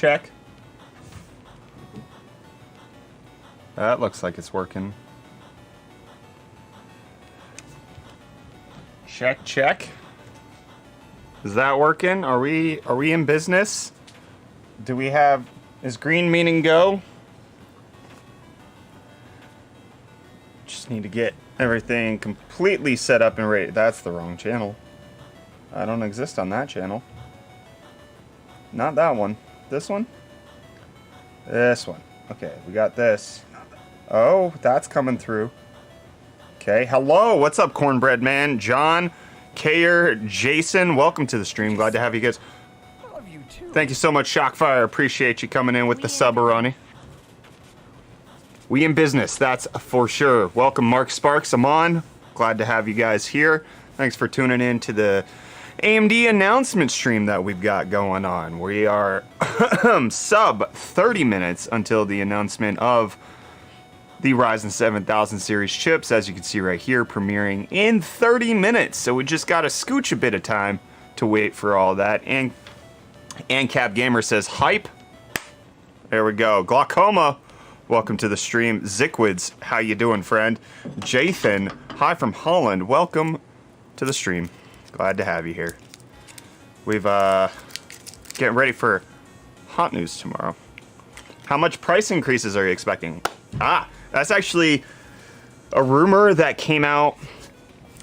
check. That looks like it's working. Check, check. Is that working? Are we in business? Do we have... Is green meaning go? Just need to get everything completely set up and ready. That's the wrong channel. I don't exist on that channel. Not that one. This one? This one. Okay, we got this. Oh, that's coming through. Okay, hello. What's up, Cornbread Man? John, Kayer, Jason, welcome to the stream. Glad to have you guys. Thank you so much, Shockfire. Appreciate you coming in with the sub-aroni. We in business, that's for sure. Welcome, Mark Sparks, Amon. Glad to have you guys here. Thanks for tuning in to the AMD announcement stream that we've got going on. We are sub 30 minutes until the announcement of the Ryzen 7000 series chips, as you can see right here, premiering in 30 minutes. So we just got to scooch a bit of time to wait for all that. And Cap Gamer says, hype. There we go. Glaucoma, welcome to the stream. Zickwids, how you doing, friend? Jathan, hi from Holland. Welcome to the stream. Glad to have you here. We've getting ready for hot news tomorrow. How much price increases are you expecting? That's actually a rumor that came out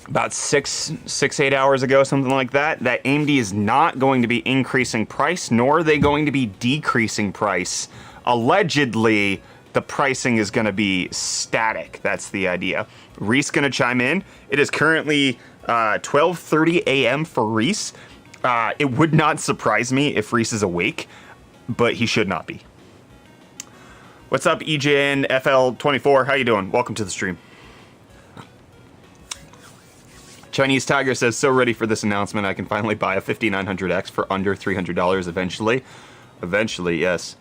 about 8 hours ago, something like that, that AMD is not going to be increasing price, nor are they going to be decreasing price. Allegedly, the pricing is going to be static. That's the idea. Reese going to chime in. It is currently 12:30 a.m. for Reese. It would not surprise me if Reese is awake, but he should not be. What's up, EJN FL24? How you doing? Welcome to the stream. Chinese Tiger says, so ready for this announcement. I can finally buy a 5900X for under $300 eventually. Eventually, yes.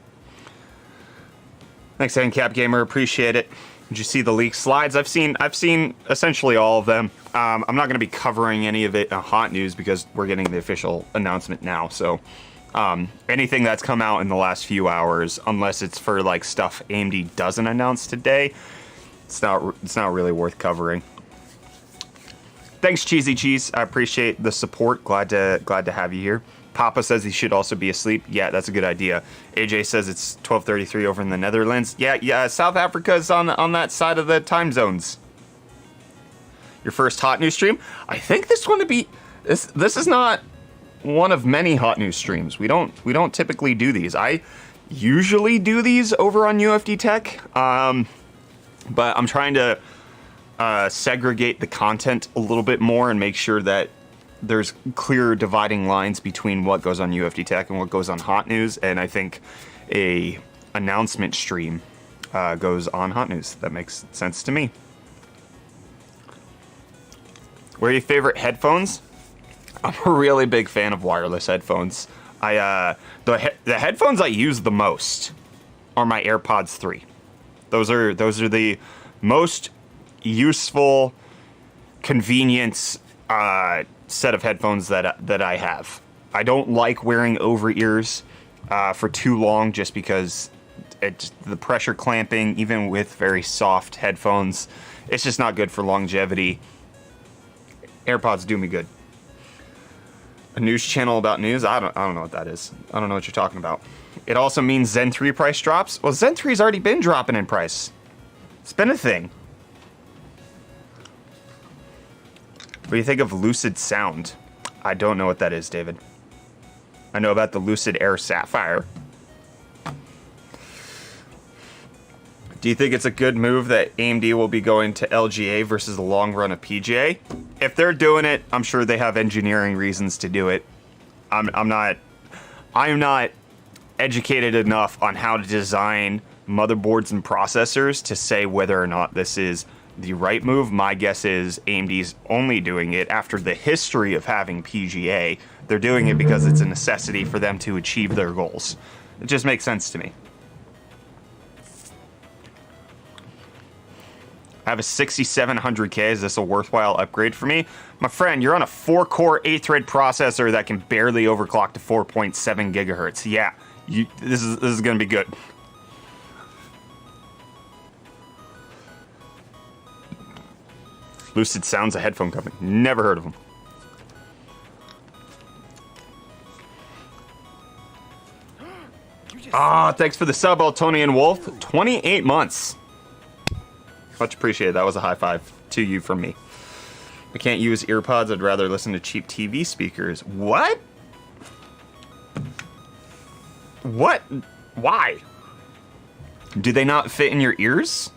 Thanks, Handcap Gamer. Appreciate it. Did you see the leaked slides? I've seen essentially all of them. I'm not going to be covering any of it in hot news because we're getting the official announcement now. So anything that's come out in the last few hours, unless it's for like stuff AMD doesn't announce today, it's not really worth covering. Thanks, Cheesy Cheese. I appreciate the support. Glad to have you here. Papa says he should also be asleep. Yeah, that's a good idea. AJ says it's 12:33 over in the Netherlands. Yeah. South Africa is on that side of the time zones. Your first hot news stream? I think this one to be this is not one of many hot news streams. We don't typically do these. I usually do these over on UFD Tech, but I'm trying to segregate the content a little bit more and make sure that there's clear dividing lines between what goes on UFD Tech and what goes on hot news. And I think a announcement stream goes on hot news. That makes sense to me. What are your favorite headphones? I'm a really big fan of wireless headphones. The headphones I use the most are my AirPods 3. Those are the most useful, convenience set of headphones that I have. I don't like wearing over ears for too long, just because the pressure clamping, even with very soft headphones, it's just not good for longevity. AirPods do me good. A news channel about news? I don't know what that is. I don't know what you're talking about. It also means Zen 3 price drops. Well, Zen 3's already been dropping in price. It's been a thing. What do you think of Lucid Sound? I don't know what that is, David. I know about the Lucid Air Sapphire. Do you think it's a good move that AMD will be going to LGA versus the long run of PGA? If they're doing it, I'm sure they have engineering reasons to do it. I'm not educated enough on how to design motherboards and processors to say whether or not this is the right move. My guess is AMD's only doing it after the history of having PGA. They're doing it because it's a necessity for them to achieve their goals. It just makes sense to me. I have a 6700K. Is this a worthwhile upgrade for me? My friend, you're on a 4-core 8-thread processor that can barely overclock to 4.7 gigahertz. Yeah, This is gonna be good. Lucid Sound's a headphone company. Never heard of them. Thanks for the sub, Eltonian Wolf. 28 months. Much appreciated. That was a high five to you from me. I can't use earpods. I'd rather listen to cheap TV speakers. What? What? Why? Do they not fit in your ears?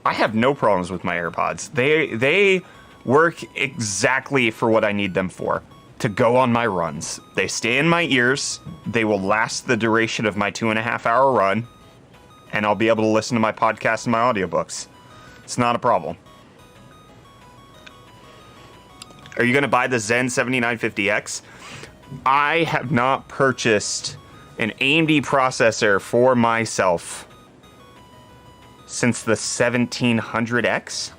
I have no problems with my AirPods. They work exactly for what I need them for. To go on my runs. They stay in my ears. They will last the duration of my 2.5-hour run. And I'll be able to listen to my podcasts and my audiobooks. It's not a problem. Are you going to buy the Zen 7950X? I have not purchased an AMD processor for myself since the 1700X.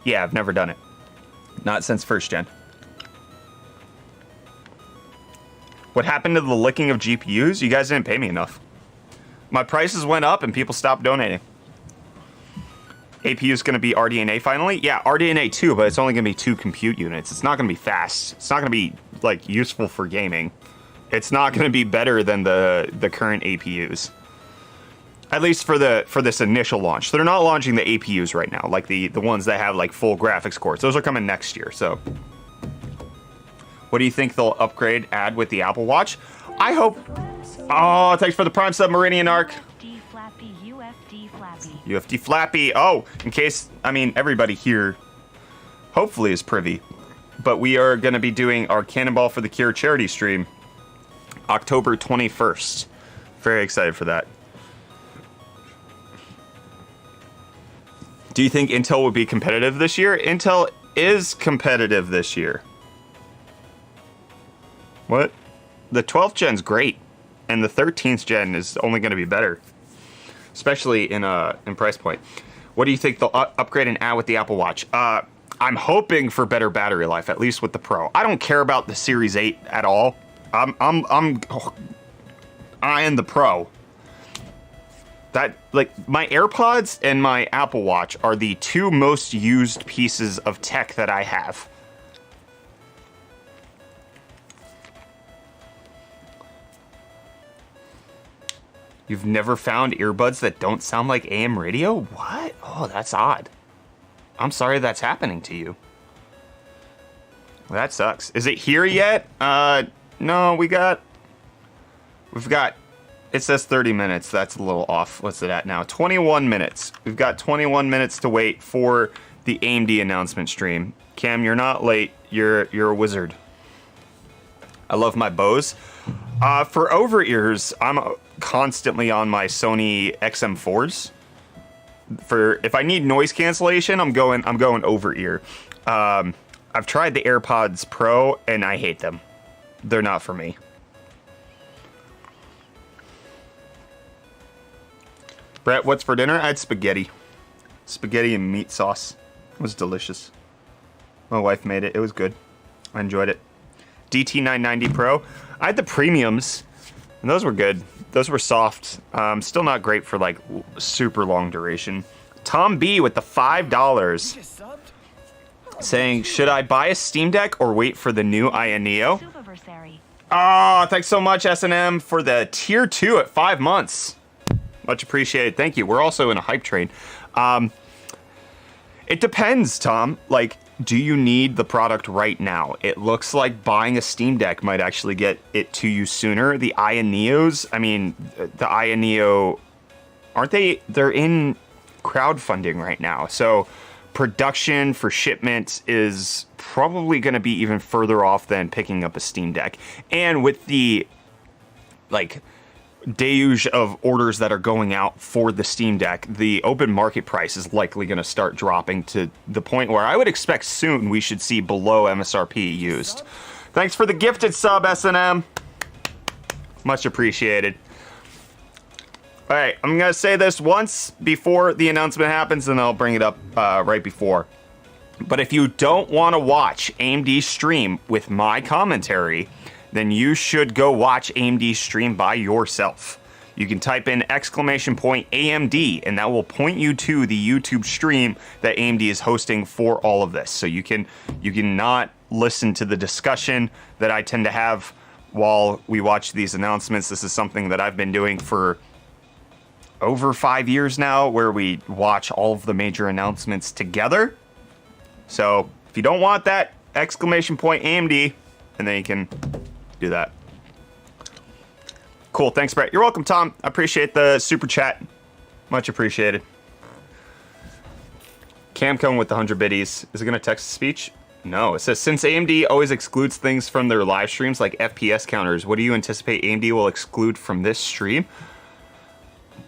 Yeah, I've never done it. Not since first gen. What happened to the licking of GPUs? You guys didn't pay me enough. My prices went up and people stopped donating. APU is going to be RDNA finally? Yeah, RDNA 2, but it's only going to be 2 compute units. It's not going to be fast. It's not going to be, like, useful for gaming. It's not going to be better than the current APUs. At least for this initial launch. They're not launching the APUs right now, like the ones that have, like, full graphics cores. Those are coming next year, so. What do you think they'll add with the Apple Watch? I hope... Oh, thanks for the Prime Sub, Meridian Arc. UFD Flappy. Oh, in case, I mean, everybody here hopefully is privy. But we are going to be doing our Cannonball for the Cure charity stream October 21st. Very excited for that. Do you think Intel will be competitive this year? Intel is competitive this year. What? The 12th gen's great. And the 13th gen is only going to be better. Especially in price point. What do you think they'll upgrade and add with the Apple Watch? I'm hoping for better battery life, at least with the Pro. I don't care about the Series 8 at all. I'm eyeing the Pro. That, like, my AirPods and my Apple Watch are the 2 most used pieces of tech that I have. You've never found earbuds that don't sound like AM radio? What? Oh, that's odd. I'm sorry that's happening to you. Well, that sucks. Is it here yet? No, we've got, it says 30 minutes. That's a little off. What's it at now? 21 minutes. We've got 21 minutes to wait for the AMD announcement stream. Cam, you're not late. You're a wizard. I love my Bose. For over-ears, I'm constantly on my Sony XM4s. If I need noise cancellation, I'm going over-ear. I've tried the AirPods Pro and I hate them. They're not for me. Brett, what's for dinner? I had spaghetti. Spaghetti and meat sauce. It was delicious. My wife made it. It was good. I enjoyed it. DT990 Pro. I had the premiums, and those were good. Those were soft. Still not great for, like, super long duration. Tom B with the $5 saying, should I buy a Steam Deck or wait for the new Aya Neo? Oh, thanks so much, S&M, for the tier 2 at 5 months. Much appreciated. Thank you. We're also in a hype train. It depends, Tom. Like, do you need the product right now? It looks like buying a Steam Deck might actually get it to you sooner. The Aya Neos, I mean, the Aya Neo, aren't they? They're in crowdfunding right now. So production for shipment is probably going to be even further off than picking up a Steam Deck. And with the, like, deluge of orders that are going out for the Steam Deck, the open market price is likely going to start dropping to the point where I would expect soon we should see below MSRP used. Thanks for the gifted sub, S&M. Much appreciated. All right, I'm going to say this once before the announcement happens, and I'll bring it up right before. But if you don't want to watch AMD stream with my commentary, then you should go watch AMD stream by yourself. You can type in !AMD, and that will point you to the YouTube stream that AMD is hosting for all of this. So you can not listen to the discussion that I tend to have while we watch these announcements. This is something that I've been doing for over 5 years now, where we watch all of the major announcements together. So if you don't want that, !AMD, and then you can do that. Cool, thanks, Brett. You're welcome, Tom. I appreciate the super chat. Much appreciated. Camcom with the 100 biddies. Is it going to text to speech? No. It says, since AMD always excludes things from their live streams like FPS counters, what do you anticipate AMD will exclude from this stream?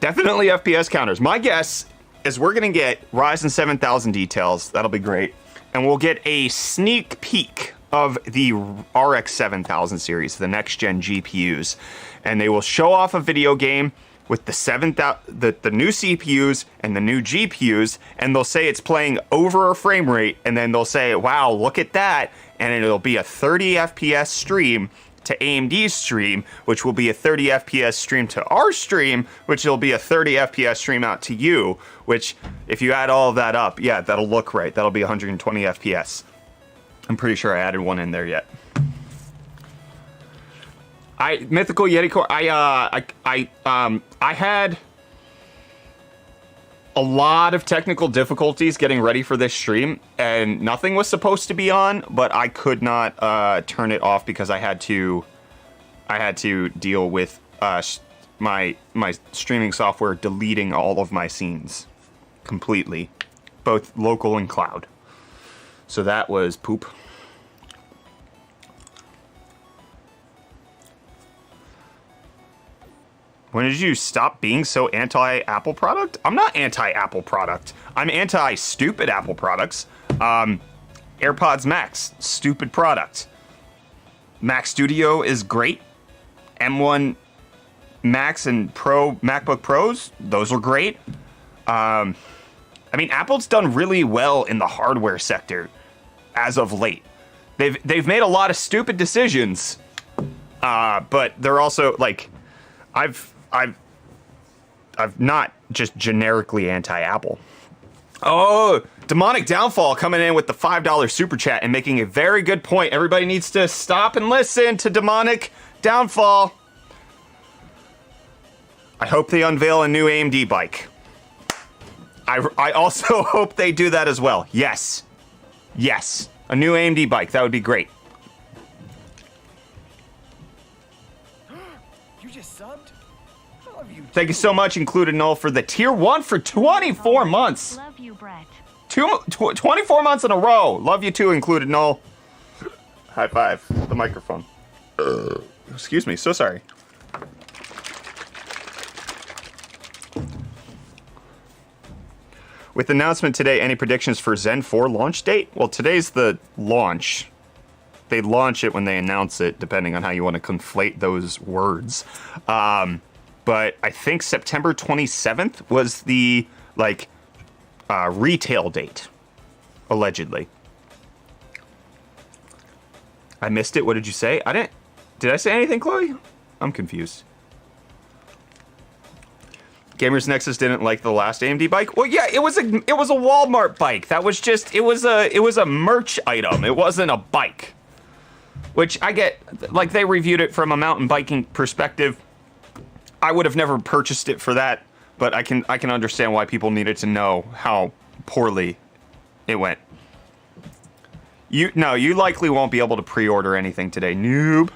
Definitely FPS counters. My guess is we're going to get Ryzen 7000 details. That'll be great. And we'll get a sneak peek of the RX 7000 series, the next gen GPUs. And they will show off a video game with the new CPUs and the new GPUs, and they'll say it's playing over a frame rate, and then they'll say, wow, look at that, and it'll be a 30 FPS stream to AMD's stream, which will be a 30 FPS stream to our stream, which will be a 30 FPS stream out to you, which, if you add all of that up, yeah, that'll look right. That'll be 120 FPS. I'm pretty sure I added one in there yet. Mythical Yeti Core. I had a lot of technical difficulties getting ready for this stream, and nothing was supposed to be on, but I could not turn it off because I had to deal with my streaming software deleting all of my scenes completely, both local and cloud. So that was poop. When did you stop being so anti-Apple product? I'm not anti-Apple product. I'm anti-stupid Apple products. AirPods Max, stupid product. Mac Studio is great. M1 Max and Pro MacBook Pros, those are great. I mean, Apple's done really well in the hardware sector as of late. They've made a lot of stupid decisions, but they're also like, I've not just generically anti-Apple. Oh, Demonic Downfall coming in with the $5 super chat and making a very good point. Everybody needs to stop and listen to Demonic Downfall. I hope they unveil a new AMD bike. I also hope they do that as well. Yes. Yes. A new AMD bike. That would be great. You just subbed? I love you. Thank you so much, Included Null, for the tier 1 for 24 months. Love you, Brett. 24 months in a row. Love you too, Included Null. High five. The microphone. Excuse me. So sorry. With the announcement today, any predictions for Zen 4 launch date? Well, today's the launch. They launch it when they announce it, depending on how you want to conflate those words. But I think September 27th was the, retail date, allegedly. I missed it. What did you say? Did I say anything, Chloe? I'm confused. Gamers Nexus didn't like the last AMD bike. Well, yeah, it was a Walmart bike. That was just it was a merch item. It wasn't a bike. Which I get, like, they reviewed it from a mountain biking perspective. I would have never purchased it for that, but I can understand why people needed to know how poorly it went. You likely won't be able to pre-order anything today, noob.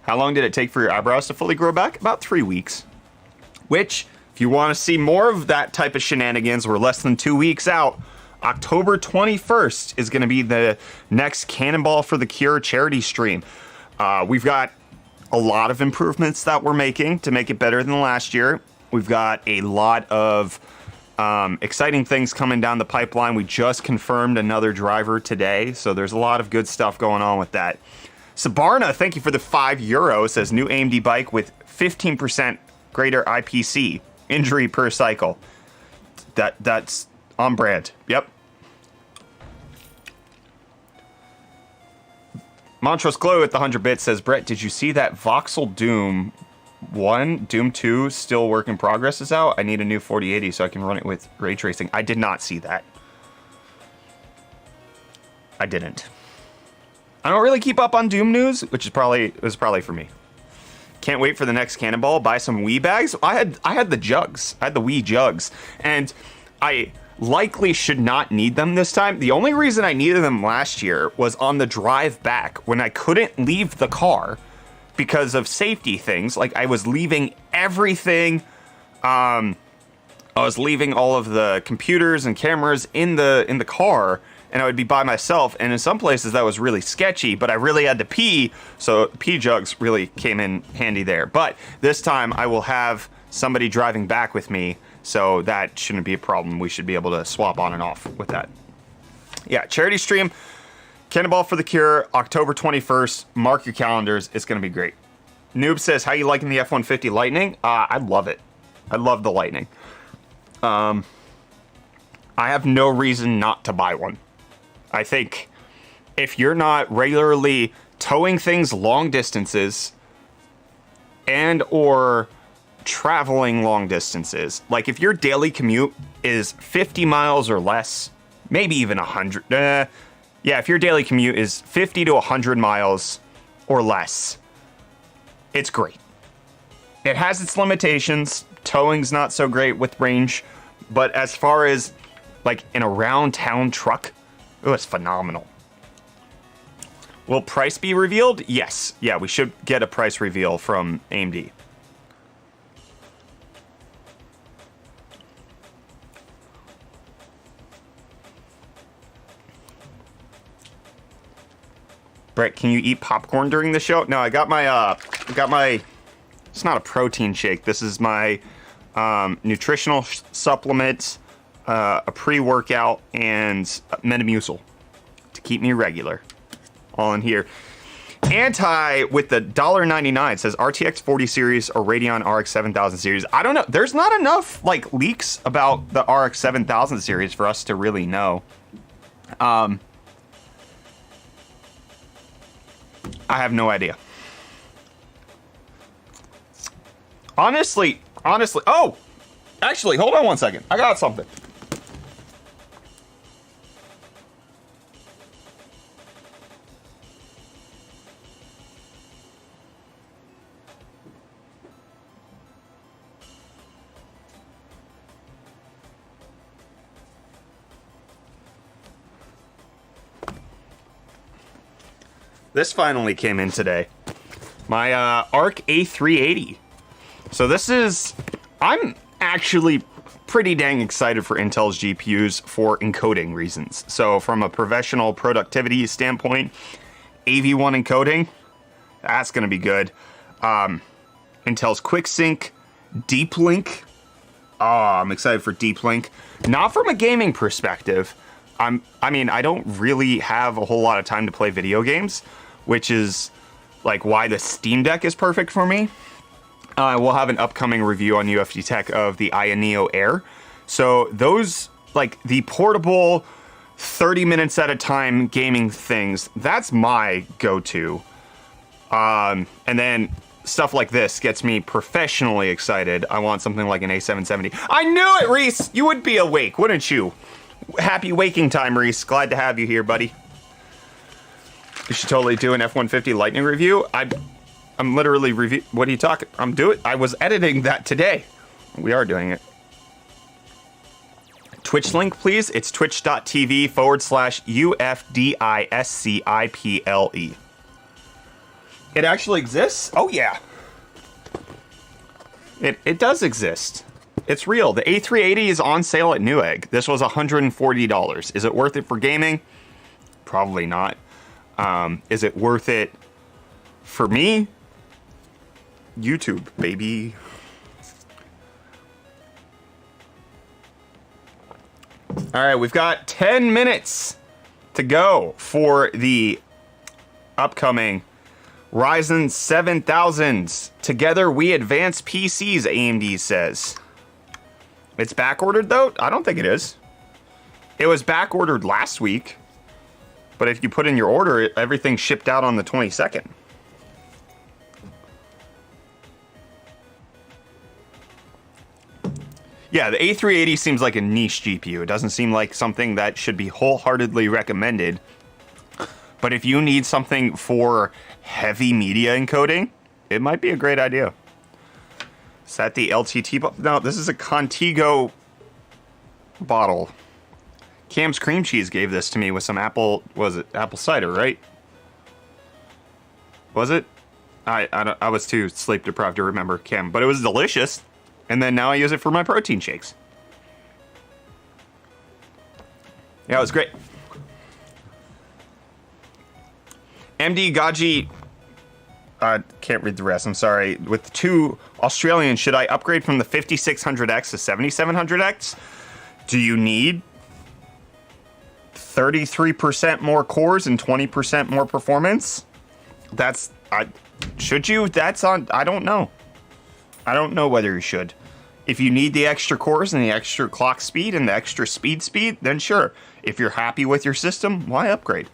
How long did it take for your eyebrows to fully grow back? About 3 weeks. Which, if you want to see more of that type of shenanigans, we're less than 2 weeks out. October 21st is going to be the next Cannonball for the Cure charity stream. We've got a lot of improvements that we're making to make it better than last year. We've got a lot of exciting things coming down the pipeline. We just confirmed another driver today, so there's a lot of good stuff going on with that. Sabarna, thank you for the €5. Says new AMD bike with 15% greater IPC, injury per cycle. That's on brand. Yep. Montrose Glow at the 100 bits says, Brett, did you see that Voxel Doom 1, Doom 2 still work in progress is out? I need a new 4080 so I can run it with ray tracing. I did not see that. I didn't. I don't really keep up on Doom news, which is probably for me. Can't wait for the next Cannonball. Buy some Wii bags. I had the jugs. I had the Wii jugs, and I likely should not need them this time. The only reason I needed them last year was on the drive back when I couldn't leave the car because of safety things. Like I was leaving everything. I was leaving all of the computers and cameras in the car, and I would be by myself. And in some places that was really sketchy, but I really had to pee, so pee jugs really came in handy there. But this time I will have somebody driving back with me, so that shouldn't be a problem. We should be able to swap on and off with that. Yeah, charity stream, Cannonball for the Cure, October 21st. Mark your calendars. It's going to be great. Noob says, how you liking the F-150 Lightning? I love it. I love the Lightning. I have no reason not to buy one. I think if you're not regularly towing things long distances and or traveling long distances, like if your daily commute is 50 miles or less, maybe even 100, yeah, if your daily commute is 50 to 100 miles or less, it's great. It has its limitations. Towing's not so great with range, but as far as like an around town truck, it was phenomenal. Will price be revealed? Yes. Yeah, we should get a price reveal from AMD. Brett, can you eat popcorn during the show? No, I got my, it's not a protein shake. This is my nutritional supplement, a pre-workout, and Metamucil to keep me regular. All in here. Anti with the $1.99 says RTX 40 series or Radeon RX 7000 series. I don't know. There's not enough like leaks about the RX 7000 series for us to really know. I have no idea. Honestly. Oh, actually, hold on one second. I got something. This finally came in today. My Arc A380. So this is... I'm actually pretty dang excited for Intel's GPUs for encoding reasons. So from a professional productivity standpoint, AV1 encoding, that's going to be good. Intel's QuickSync, Deep Link. Oh, I'm excited for Deep Link. Not from a gaming perspective. I mean, I don't really have a whole lot of time to play video games, which is like why the Steam Deck is perfect for me. We'll have an upcoming review on UFD Tech of the Aya Neo Air. So those, like the portable 30 minutes at a time gaming things, that's my go-to. And then stuff like this gets me professionally excited. I want something like an A770. I knew it, Reese! You would be awake, wouldn't you? Happy waking time, Reese. Glad to have you here, buddy. You should totally do an F-150 Lightning review. I'm literally what are you talking? I was editing that today. We are doing it. Twitch link, please. It's twitch.tv/UFDISCIPLE. It actually exists? Oh, yeah. It does exist. It's real. The A380 is on sale at Newegg. This was $140. Is it worth it for gaming? Probably not. Is it worth it for me? YouTube, baby. All right, we've got 10 minutes to go for the upcoming Ryzen 7000s. Together we advance PCs, AMD says. It's back ordered though? I don't think it is. It was back ordered last week. But if you put in your order, everything's shipped out on the 22nd. Yeah, the A380 seems like a niche GPU. It doesn't seem like something that should be wholeheartedly recommended. But if you need something for heavy media encoding, it might be a great idea. Is that the LTT? No, this is a Contigo bottle. Cam's Cream Cheese gave this to me with some apple, was it apple cider, right? Was it? I was too sleep deprived to remember, Cam, but it was delicious. And then now I use it for my protein shakes. Yeah, it was great. MD Gaji, can't read the rest, I'm sorry. With 2 Australian, should I upgrade from the 5600X to 7700X? Do you need 33% more cores and 20% more performance? Should you? I don't know. I don't know whether you should. If you need the extra cores and the extra clock speed and the extra speed, then sure. If you're happy with your system, why upgrade?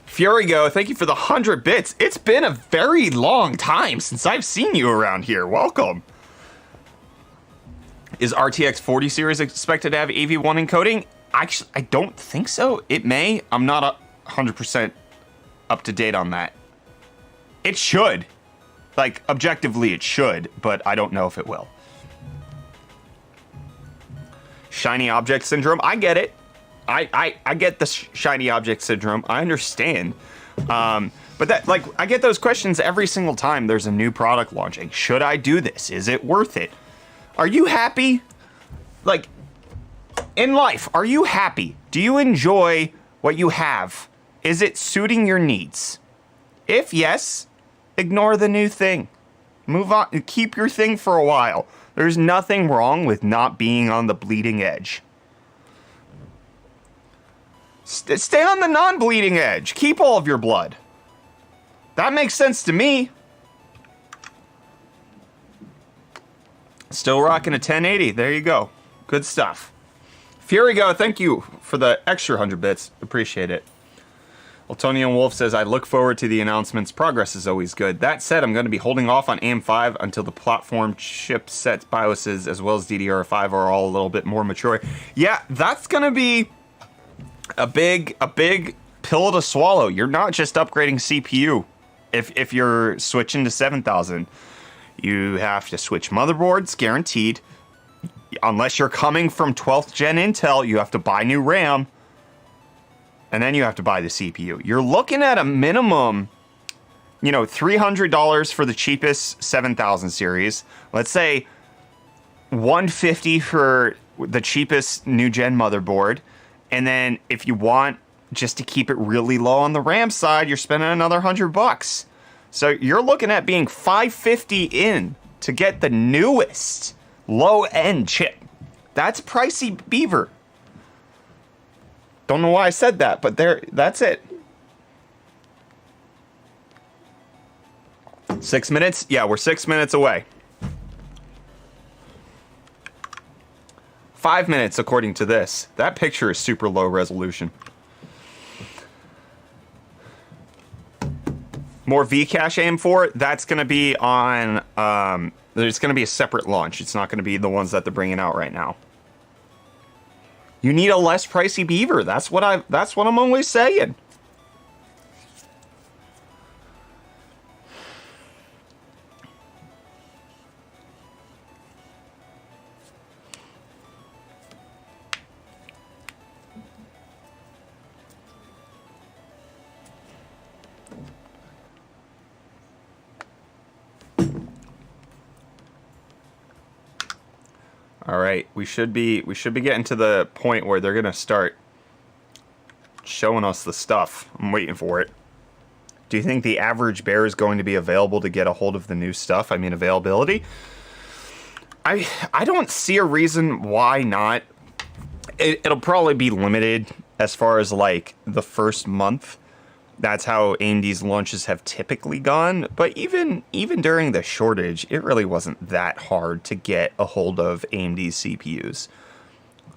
Furigo, thank you for the 100 bits. It's been a very long time since I've seen you around here. Welcome. Is RTX 40 series expected to have AV1 encoding? Actually, I don't think so. It may. I'm not 100% up to date on that. It should. Like, objectively it should, but I don't know if it will. Shiny object syndrome. I get it. I get the shiny object syndrome. I understand. But that, like, I get those questions every single time there's a new product launching. Should I do this? Is it worth it? Are you happy? Like, in life, are you happy? Do you enjoy what you have? Is it suiting your needs? If yes, ignore the new thing. Move on. Keep your thing for a while. There's nothing wrong with not being on the bleeding edge. Stay on the non-bleeding edge. Keep all of your blood. That makes sense to me. Still rocking a 1080. There you go. Good stuff. Furigo, thank you for the extra 100 bits. Appreciate it. Eltonian Wolf says, I look forward to the announcements. Progress is always good. That said, I'm going to be holding off on AM5 until the platform chipsets, BIOSes, as well as DDR5 are all a little bit more mature. Yeah, that's going to be a big pill to swallow. You're not just upgrading CPU. If you're switching to 7000, you have to switch motherboards, guaranteed. Unless you're coming from 12th gen Intel, you have to buy new RAM. And then you have to buy the CPU. You're looking at a minimum, $300 for the cheapest 7000 series. Let's say $150 for the cheapest new gen motherboard. And then if you want just to keep it really low on the RAM side, you're spending another $100. So you're looking at being $550 in to get the newest low-end chip. That's pricey beaver. Don't know why I said that, but that's it. 6 minutes? Yeah, we're 6 minutes away. 5 minutes, according to this. That picture is super low resolution. More Vcache AM4, that's going to be on, there's going to be a separate launch. It's not going to be the ones that they're bringing out right now. You need a less pricey beaver. That's what I'm always saying. All right, we should be getting to the point where they're gonna start showing us the stuff. I'm waiting for it. Do you think the average bear is going to be available to get a hold of the new stuff? I mean, availability. I don't see a reason why not. It'll probably be limited as far as like the first month. That's how AMD's launches have typically gone. But even during the shortage, it really wasn't that hard to get a hold of AMD's CPUs.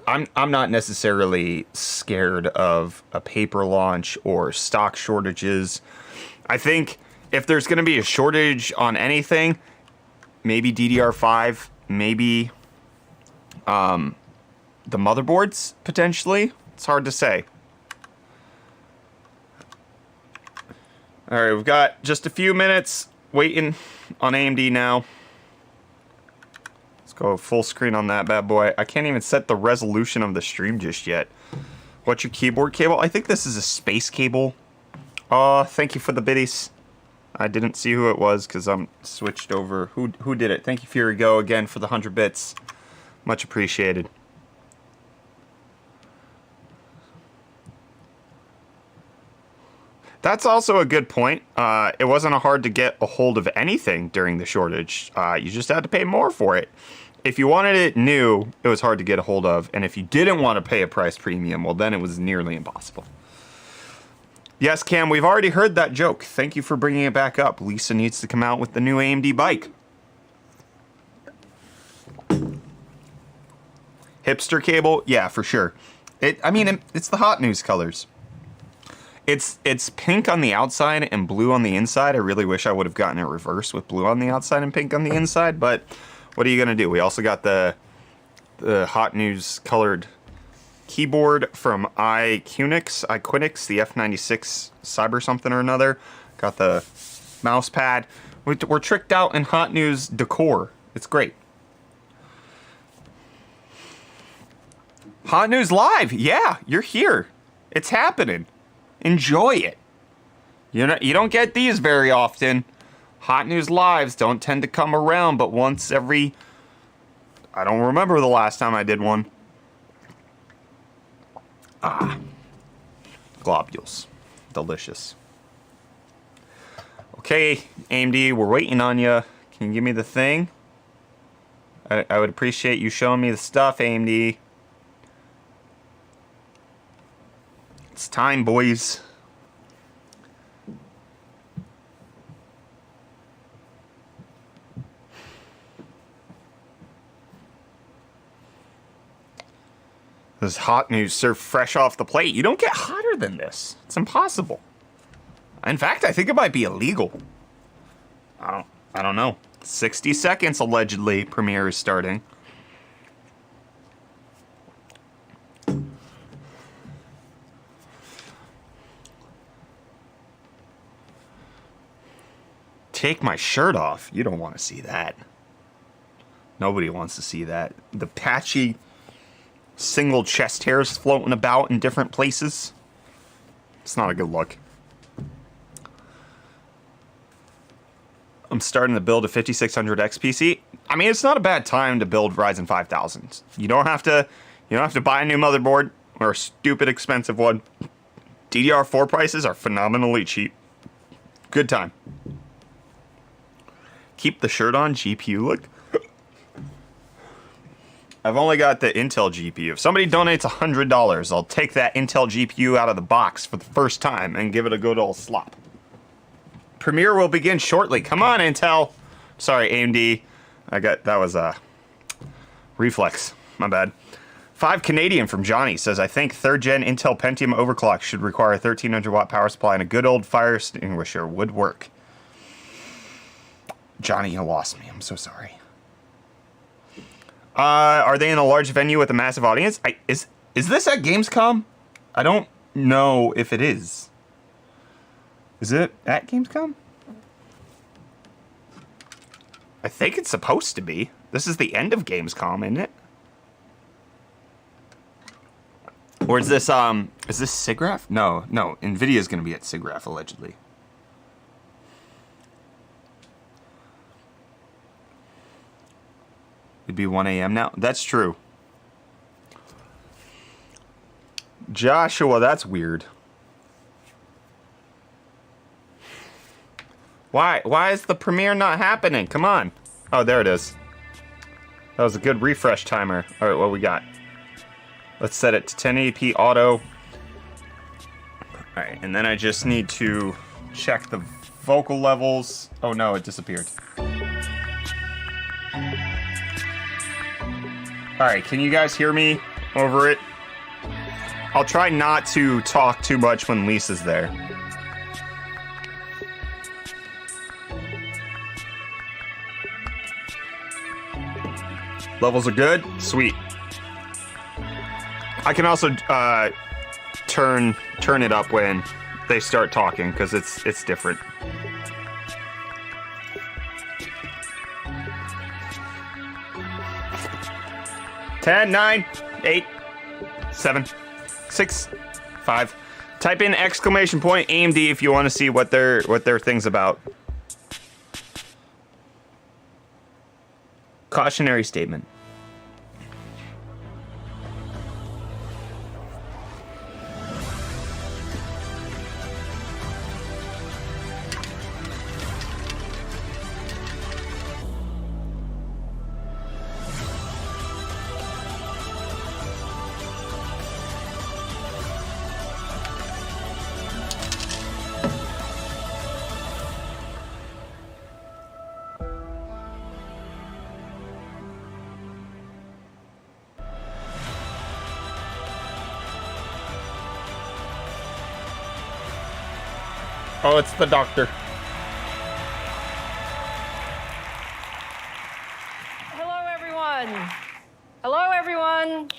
I'm not necessarily scared of a paper launch or stock shortages. I think if there's going to be a shortage on anything, maybe DDR5, maybe the motherboards potentially. It's hard to say. All right, we've got just a few minutes waiting on AMD now. Let's go full screen on that bad boy. I can't even set the resolution of the stream just yet. What's your keyboard cable? I think this is a space cable. Thank you for the biddies. I didn't see who it was because I'm switched over. Who did it? Thank you, Fury Go, again for the 100 bits. Much appreciated. That's also a good point. It wasn't hard to get a hold of anything during the shortage. You just had to pay more for it. If you wanted it new, it was hard to get a hold of. And if you didn't want to pay a price premium, well, then it was nearly impossible. Yes, Cam, we've already heard that joke. Thank you for bringing it back up. Lisa needs to come out with the new AMD bike. Hipster cable? Yeah, for sure. It's the hot news colors. It's pink on the outside and blue on the inside. I really wish I would have gotten it reversed with blue on the outside and pink on the inside, but what are you gonna do? We also got the hot news colored keyboard from iQnix, the F96 Cyber something or another. Got the mouse pad. We're tricked out in hot news decor. It's great. Hot news live. Yeah, you're here. It's happening. Enjoy it. You don't get these very often. Hot news lives don't tend to come around, but once every... I don't remember the last time I did one. Globules. Delicious. Okay, AMD, we're waiting on you. Can you give me the thing? I would appreciate you showing me the stuff, AMD. It's time, boys. This hot news served fresh off the plate. You don't get hotter than this. It's impossible. In fact, I think it might be illegal. I don't know. 60 seconds, allegedly, Premiere is starting. Take my shirt off. You don't want to see that. Nobody wants to see that. The patchy single chest hairs floating about in different places. It's not a good look. I'm starting to build a 5600X PC. I mean, it's not a bad time to build Ryzen 5000s. You don't have to buy a new motherboard or a stupid expensive one. DDR4 prices are phenomenally cheap. Good time. Keep the shirt on, GPU look. I've only got the Intel GPU. If somebody donates $100, I'll take that Intel GPU out of the box for the first time and give it a good old slop. Premiere will begin shortly. Come on, Intel. Sorry, AMD. That was a reflex. My bad. 5 Canadian from Johnny says, I think 3rd gen Intel Pentium overclock should require a 1300 watt power supply and a good old fire extinguisher would work. Johnny, you lost me. I'm so sorry. Are they in a large venue with a massive audience? Is this at Gamescom? I don't know if it is. Is it at Gamescom? I think it's supposed to be. This is the end of Gamescom, isn't it? Or is this SIGGRAPH? No, Nvidia's gonna be at SIGGRAPH, allegedly. It'd be 1 a.m. now. That's true. Joshua, that's weird. Why is the premiere not happening? Come on. Oh, there it is. That was a good refresh timer. All right, what we got? Let's set it to 1080p auto. All right, and then I just need to check the vocal levels. Oh no, it disappeared. All right, can you guys hear me? over it. I'll try not to talk too much when Lisa's there. Levels are good? Sweet. I can also turn it up when they start talking, because it's different. Ten, 9, 8, 7, 6, 5. Type in exclamation point AMD if you want to see what their thing's about. Cautionary statement. Oh, it's the doctor. Hello, everyone. Hello, everyone.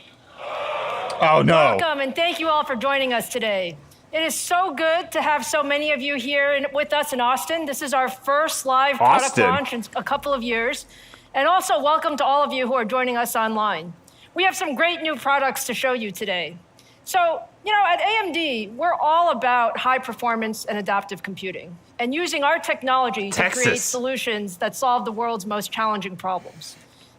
Oh, no. Welcome, and thank you all for joining us today. It is so good to have so many of you here with us in Austin. This is our first live product launch in a couple of years. And also, welcome to all of you who are joining us online. We have some great new products to show you today. So, you know, at AMD, we're all about high performance and adaptive computing and using our technology to create solutions that solve the world's most challenging problems.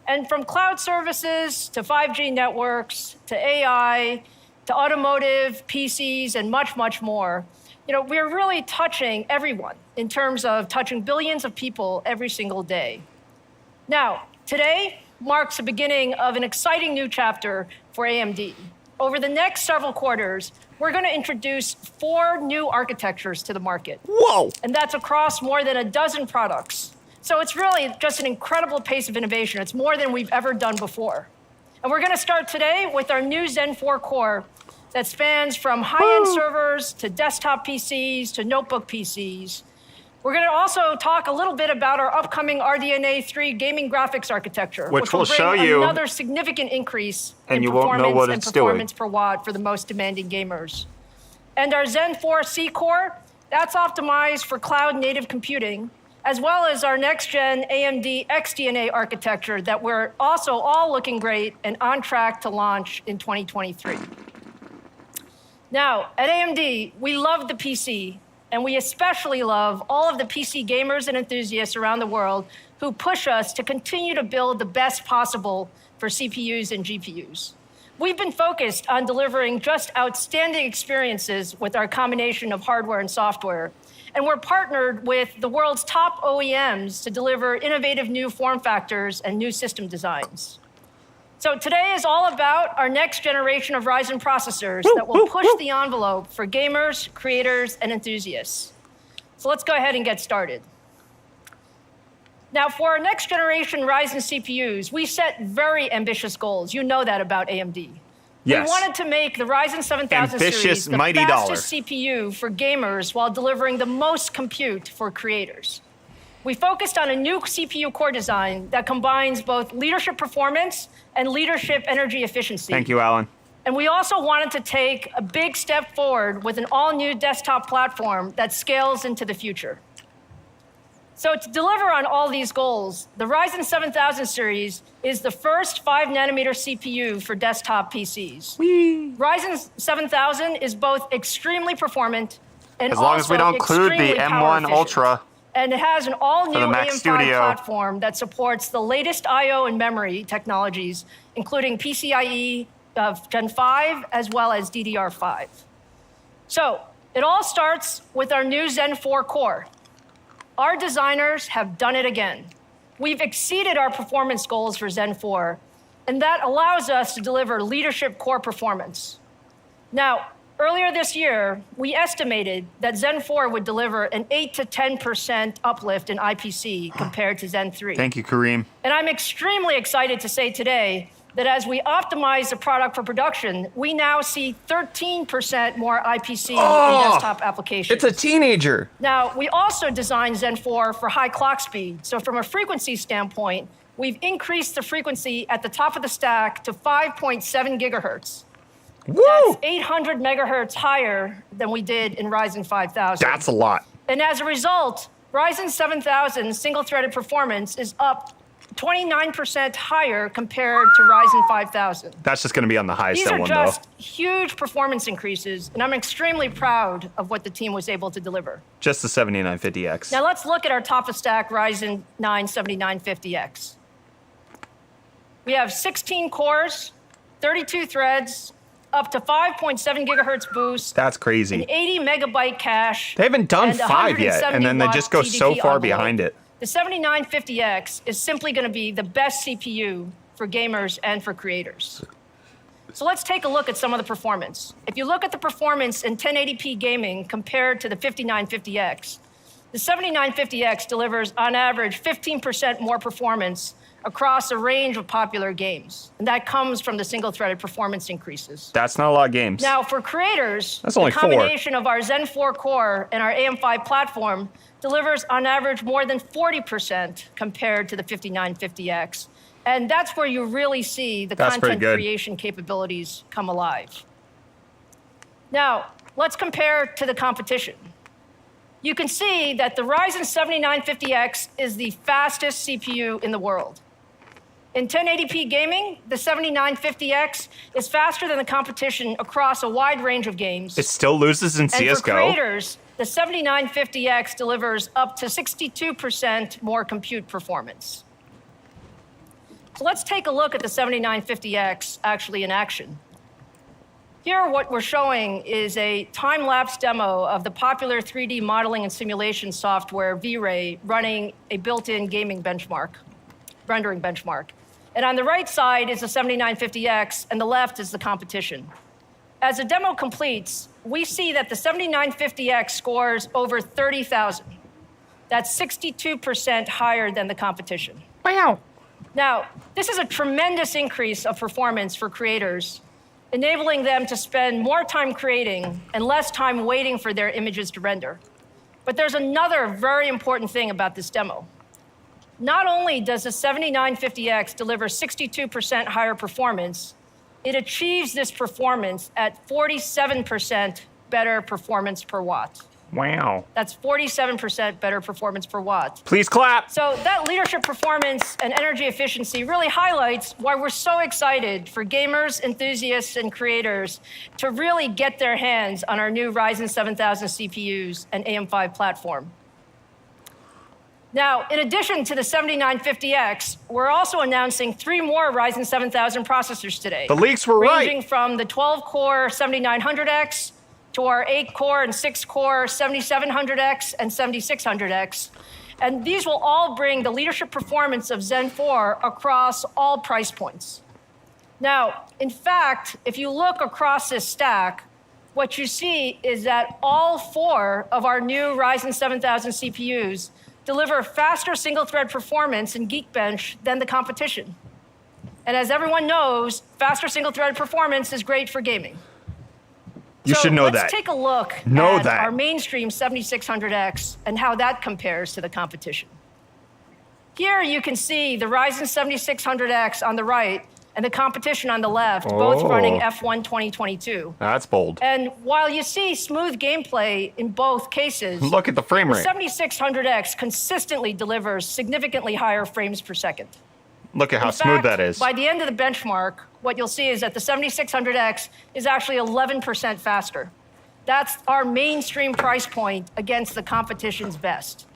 And from cloud services to 5G networks to AI to automotive, PCs, and much, much more, you know, we're really touching everyone in terms of touching billions of people every single day. Now, today marks the beginning of an exciting new chapter for AMD. Over the next several quarters, we're going to introduce 4 new architectures to the market. Whoa! And that's across more than a dozen products. So it's really just an incredible pace of innovation. It's more than we've ever done before. And we're going to start today with our new Zen 4 core that spans from high-end servers to desktop PCs to notebook PCs. We're going to also talk a little bit about our upcoming RDNA 3 gaming graphics architecture, which will show you another significant increase in performance and performance per watt for the most demanding gamers. And our Zen 4 C core, that's optimized for cloud-native computing, as well as our next-gen AMD XDNA architecture that we're also all looking great and on track to launch in 2023. Now, at AMD, we love the PC, and we especially love all of the PC gamers and enthusiasts around the world who push us to continue to build the best possible for CPUs and GPUs. We've been focused on delivering just outstanding experiences with our combination of hardware and software. And we're partnered with the world's top OEMs to deliver innovative new form factors and new system designs. So today is all about our next generation of Ryzen processors that will push the envelope for gamers, creators, and enthusiasts. So let's go ahead and get started. Now, for our next generation Ryzen CPUs, we set very ambitious goals. You know that about AMD. Yes. We wanted to make the Ryzen 7000 series the fastest CPU for gamers while delivering the most compute for creators. We focused on a new CPU core design that combines both leadership performance and leadership energy efficiency. Thank you, Alan. And we also wanted to take a big step forward with an all-new desktop platform that scales into the future. So to deliver on all these goals, the Ryzen 7000 series is the first 5-nanometer CPU for desktop PCs. Whee! Ryzen 7000 is both extremely performant and as long as we don't include the M1 Ultra. And it has an all-new AM5 platform that supports the latest I/O and memory technologies, including PCIe Gen 5 as well as DDR5. So it all starts with our new Zen 4 core. Our designers have done it again. We've exceeded our performance goals for Zen 4, and that allows us to deliver leadership core performance. Now, earlier this year, we estimated that Zen 4 would deliver an 8 to 10% uplift in IPC compared to Zen 3. Thank you, Kareem. And I'm extremely excited to say today that as we optimize the product for production, we now see 13% more IPC in desktop applications. It's a teenager. Now, we also designed Zen 4 for high clock speed. So from a frequency standpoint, we've increased the frequency at the top of the stack to 5.7 gigahertz. Woo! That's 800 megahertz higher than we did in Ryzen 5000. That's a lot. And as a result, Ryzen 7000 single-threaded performance is up 29% higher compared to Ryzen 5000. That's just going to be on the highest These end are one, just huge performance increases, and I'm extremely proud of what the team was able to deliver. Just the 7950X. Now let's look at our top-of-stack Ryzen 9 7950X. We have 16 cores, 32 threads, up to 5.7 gigahertz boost. That's crazy. An 80 megabyte cache. They haven't done and 5 yet, and then they 170 just go so TDP far envelope. behind it. The 7950X is simply going to be the best CPU for gamers and for creators. So let's take a look at some of the performance. If you look at the performance in 1080p gaming compared to the 5950X, the 7950X delivers on average 15% more performance across a range of popular games. And that comes from the single-threaded performance increases. That's not a lot of games. Now, for creators, that's only the combination of our Zen 4 core and our AM5 platform delivers on average more than 40% compared to the 5950X. And that's where you really see the content creation capabilities come alive. Now, let's compare to the competition. You can see that the Ryzen 7950X is the fastest CPU in the world. In 1080p gaming, the 7950X is faster than the competition across a wide range of games. It still loses in CSGO. And for creators, the 7950X delivers up to 62% more compute performance. So let's take a look at the 7950X actually in action. Here, what we're showing is a time-lapse demo of the popular 3D modeling and simulation software V-Ray running a built-in gaming benchmark, rendering benchmark. And on the right side is the 7950X, and the left is the competition. As the demo completes, we see that the 7950X scores over 30,000. That's 62% higher than the competition. Wow. Now, this is a tremendous increase of performance for creators, enabling them to spend more time creating and less time waiting for their images to render. But there's another very important thing about this demo. Not only does the 7950X deliver 62% higher performance, it achieves this performance at 47% better performance per watt. Wow. That's 47% better performance per watt. Please clap. So that leadership performance and energy efficiency really highlights why we're so excited for gamers, enthusiasts, and creators to really get their hands on our new Ryzen 7000 CPUs and AM5 platform. Now, in addition to the 7950X, we're also announcing 3 more Ryzen 7000 processors today. The leaks were right. Ranging from the 12-core 7900X to our 8-core and 6-core 7700X and 7600X. And these will all bring the leadership performance of Zen 4 across all price points. Now, in fact, if you look across this stack, what you see is that all 4 of our new Ryzen 7000 CPUs deliver faster single-thread performance in Geekbench than the competition. And as everyone knows, faster single-thread performance is great for gaming. You should know that. Let's take a look at our mainstream 7600X and how that compares to the competition. Here you can see the Ryzen 7600X on the right and the competition on the left, both running F1 2022. That's bold. And while you see smooth gameplay in both cases, look at the frame rate. The 7600X consistently delivers significantly higher frames per second. Look at how smooth that is. By the end of the benchmark, what you'll see is that the 7600X is actually 11% faster. That's our mainstream price point against the competition's best.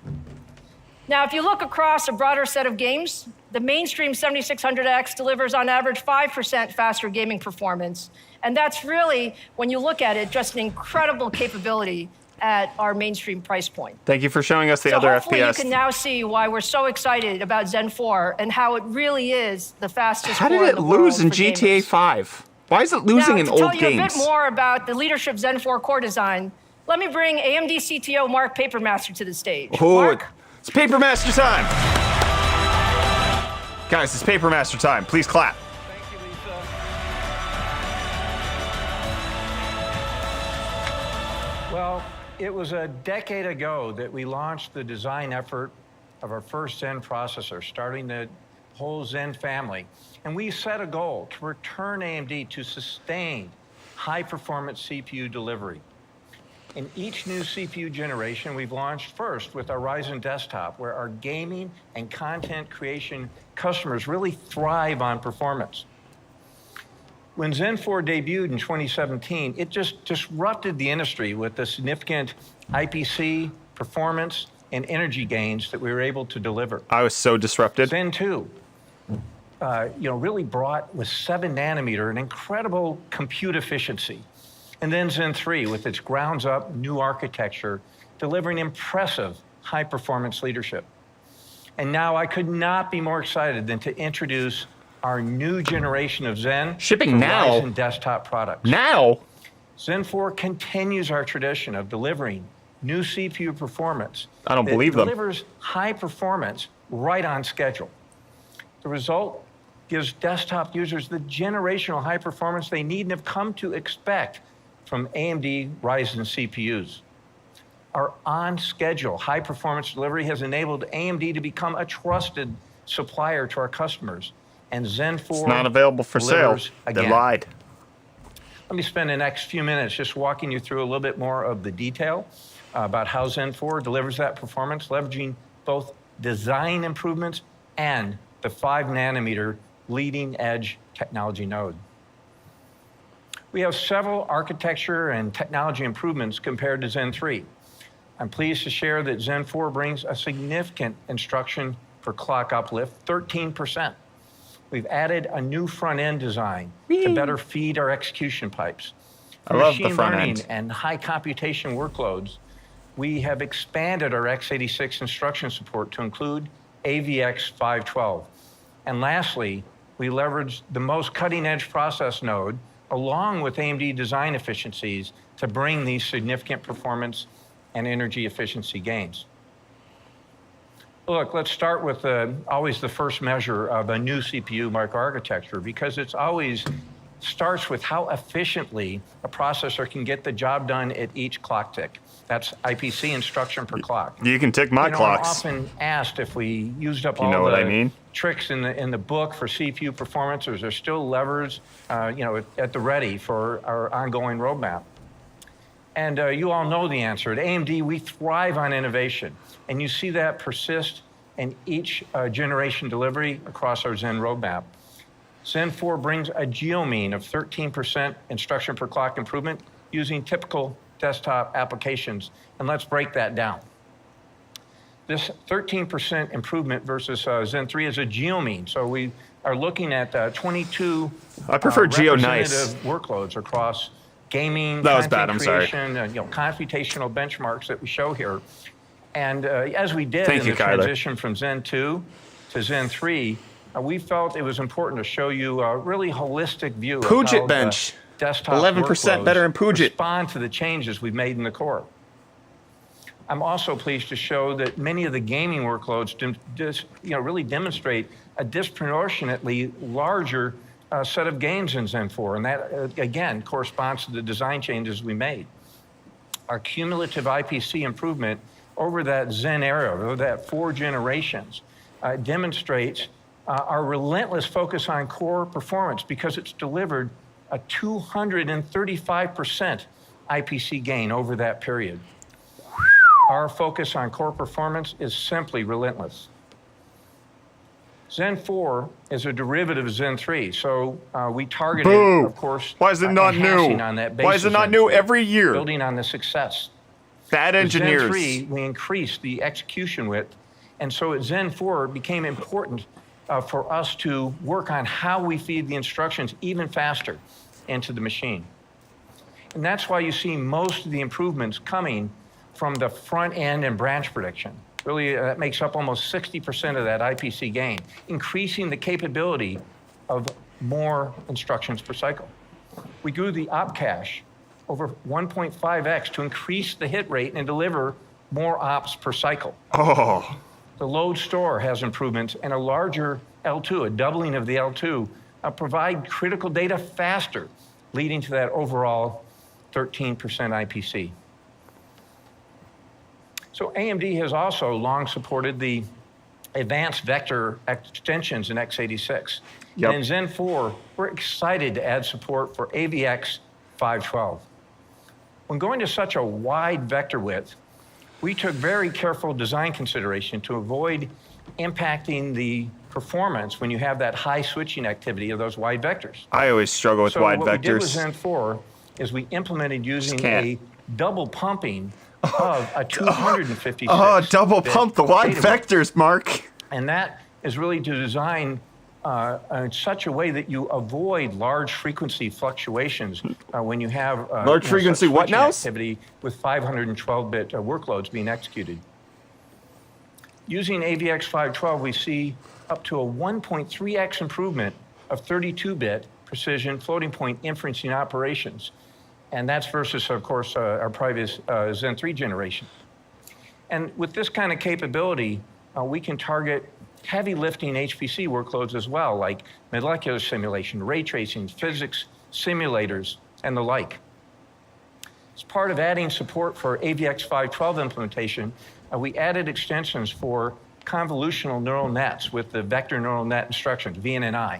Now, if you look across a broader set of games, the mainstream 7600X delivers on average 5% faster gaming performance. And that's really, when you look at it, just an incredible capability at our mainstream price point. Thank you for showing us the other hopefully FPS. You can now see why we're so excited about Zen 4 and how it really is the fastest How did it lose in GTA 5? Why is it losing in old games? To tell you a bit more about the leadership Zen 4 core design, let me bring AMD CTO Mark Papermaster to the stage. Mark? It's Papermaster time! Guys, it's Papermaster time. Please clap. Thank you, It was a decade ago that we launched the design effort of our first Zen processor, starting the whole Zen family. And we set a goal to return AMD to sustained high-performance CPU delivery. In each new CPU generation, we've launched first with our Ryzen desktop, where our gaming and content creation customers really thrive on performance. When Zen 4 debuted in 2017, it just disrupted the industry with the significant IPC, performance, and energy gains that we were able to deliver. I was so disrupted. Zen 2, really brought with 7 nanometer an incredible compute efficiency. And then Zen 3 with its grounds up new architecture, delivering impressive high performance leadership. And now I could not be more excited than to introduce our new generation of Zen shipping now Ryzen desktop products. Now Zen 4 continues our tradition of delivering new CPU performance. I don't believe them. Delivers high performance right on schedule. The result gives desktop users the generational high performance they need and have come to expect from AMD Ryzen CPUs. Our on-schedule high-performance delivery has enabled AMD to become a trusted supplier to our customers, and Zen 4 it's not available for sale. They lied. Let me spend the next few minutes just walking you through a little bit more of the detail about how Zen 4 delivers that performance, leveraging both design improvements and the 5 nanometer leading edge technology node. We have several architecture and technology improvements compared to Zen 3. I'm pleased to share that Zen 4 brings a significant instruction per clock uplift, 13%. We've added a new front-end design to better feed our execution pipes. For I love the machine front learning end. and high computation workloads, we have expanded our x86 instruction support to include AVX 512. And lastly, we leveraged the most cutting-edge process node along with AMD design efficiencies to bring these significant performance and energy efficiency gains. Look, let's start with always the first measure of a new CPU microarchitecture, because it's always starts with how efficiently a processor can get the job done at each clock tick. That's IPC instruction per clock. You can tick my clocks. I'm often asked if we used up all what I the mean? tricks in the book for CPU performance, or is there still levers, at the ready for our ongoing roadmap? And you all know the answer. At AMD, we thrive on innovation, and you see that persist in each generation delivery across our Zen roadmap. Zen 4 brings a geo-mean of 13% instruction per clock improvement using typical desktop applications, and let's break that down. This 13% improvement versus Zen 3 is a geo-mean, so we are looking at 22 I prefer geo nice representative workloads across gaming, that was bad, content I'm sorry. creation, computational benchmarks that we show here. And as we did Thank in you, the Kyler. transition from Zen 2 to Zen 3, we felt it was important to show you a really holistic view of Puget how bench. the desktop 11% workloads better in Puget. respond to the changes we've made in the core. I'm also pleased to show that many of the gaming workloads really demonstrate a disproportionately larger set of gains in Zen 4, and that, again, corresponds to the design changes we made. Our cumulative IPC improvement over that Zen era, over that 4 generations, demonstrates our relentless focus on core performance, because it's delivered a 235% IPC gain over that period. Our focus on core performance is simply relentless. Zen 4 is a derivative of Zen 3, so we targeted, of course, why is it not new? on that Why is it not Zen new 3, every year? building on the success. Bad With engineers. Zen 3, we increased the execution width, and so at Zen 4, it became important for us to work on how we feed the instructions even faster into the machine. And that's why you see most of the improvements coming from the front end and branch prediction. Really, that makes up almost 60% of that IPC gain, increasing the capability of more instructions per cycle. We grew the op cache over 1.5x to increase the hit rate and deliver more ops per cycle. Oh, The load store has improvements, and a larger L2, a doubling of the L2, provide critical data faster, leading to that overall 13% IPC. So AMD has also long supported the advanced vector extensions in x86. Yep. And in Zen 4, we're excited to add support for AVX 512. When going to such a wide vector width, we took very careful design consideration to avoid impacting the performance when you have that high switching activity of those wide vectors. I always struggle with wide what we did with vectors. Zen 4 is we implemented using can't. a double pumping of a 256. Oh, double pump the wide data bit. vectors, Mark. And that is really to design in such a way that you avoid large frequency fluctuations when you have Large frequency such what switching now? activity with 512-bit workloads being executed. Using AVX 512, we see up to a 1.3x improvement of 32-bit precision floating point inferencing operations. And that's versus, of course, our previous Zen 3 generation. And with this kind of capability, we can target heavy lifting HPC workloads as well, like molecular simulation, ray tracing, physics simulators, and the like. As part of adding support for AVX 512 implementation, we added extensions for convolutional neural nets with the vector neural net instructions, VNNI.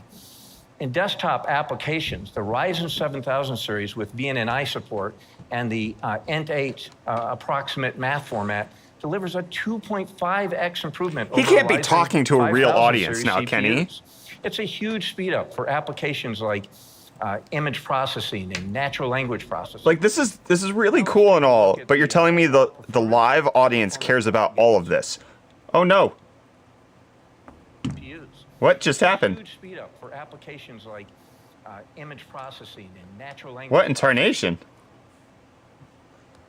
In desktop applications, the Ryzen 7000 series with VNNI support and the Ent8 approximate math format delivers a 2.5x improvement over He can't be Ryzen talking to a real 5000 audience series now, can he? CPUs. It's a huge speed up for applications like image processing and natural language processing. Like this is really cool and all, but you're telling me the live audience cares about all of this. Oh no. GPUs. What just happened? Huge speed up for applications like image processing and natural language. What in tarnation?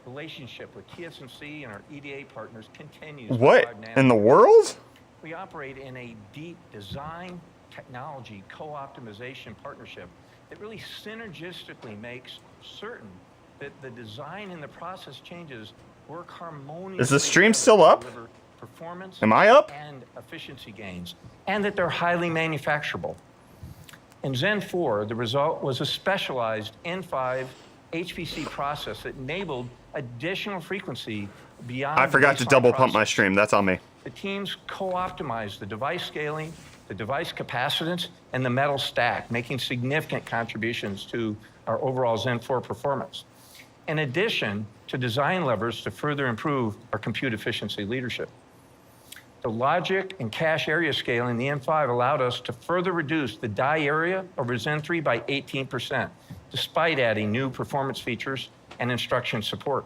Relationship with TSMC and our EDA partners continues. What with 5 in the nanometers. world? We operate in a deep design, technology, co-optimization partnership that really synergistically makes certain that the design and the process changes work harmoniously. Is the stream together still to up? deliver performance Am I up? and efficiency gains, and that they're highly manufacturable. In Zen 4, the result was a specialized N5 HPC process that enabled additional frequency beyond. I forgot to baseline double pump my process. stream. That's on me. The teams co-optimized the device scaling, the device capacitance, and the metal stack, making significant contributions to our overall Zen 4 performance. In addition to design levers to further improve our compute efficiency leadership. The logic and cache area scale in the N5 allowed us to further reduce the die area over Zen 3 by 18%, despite adding new performance features and instruction support.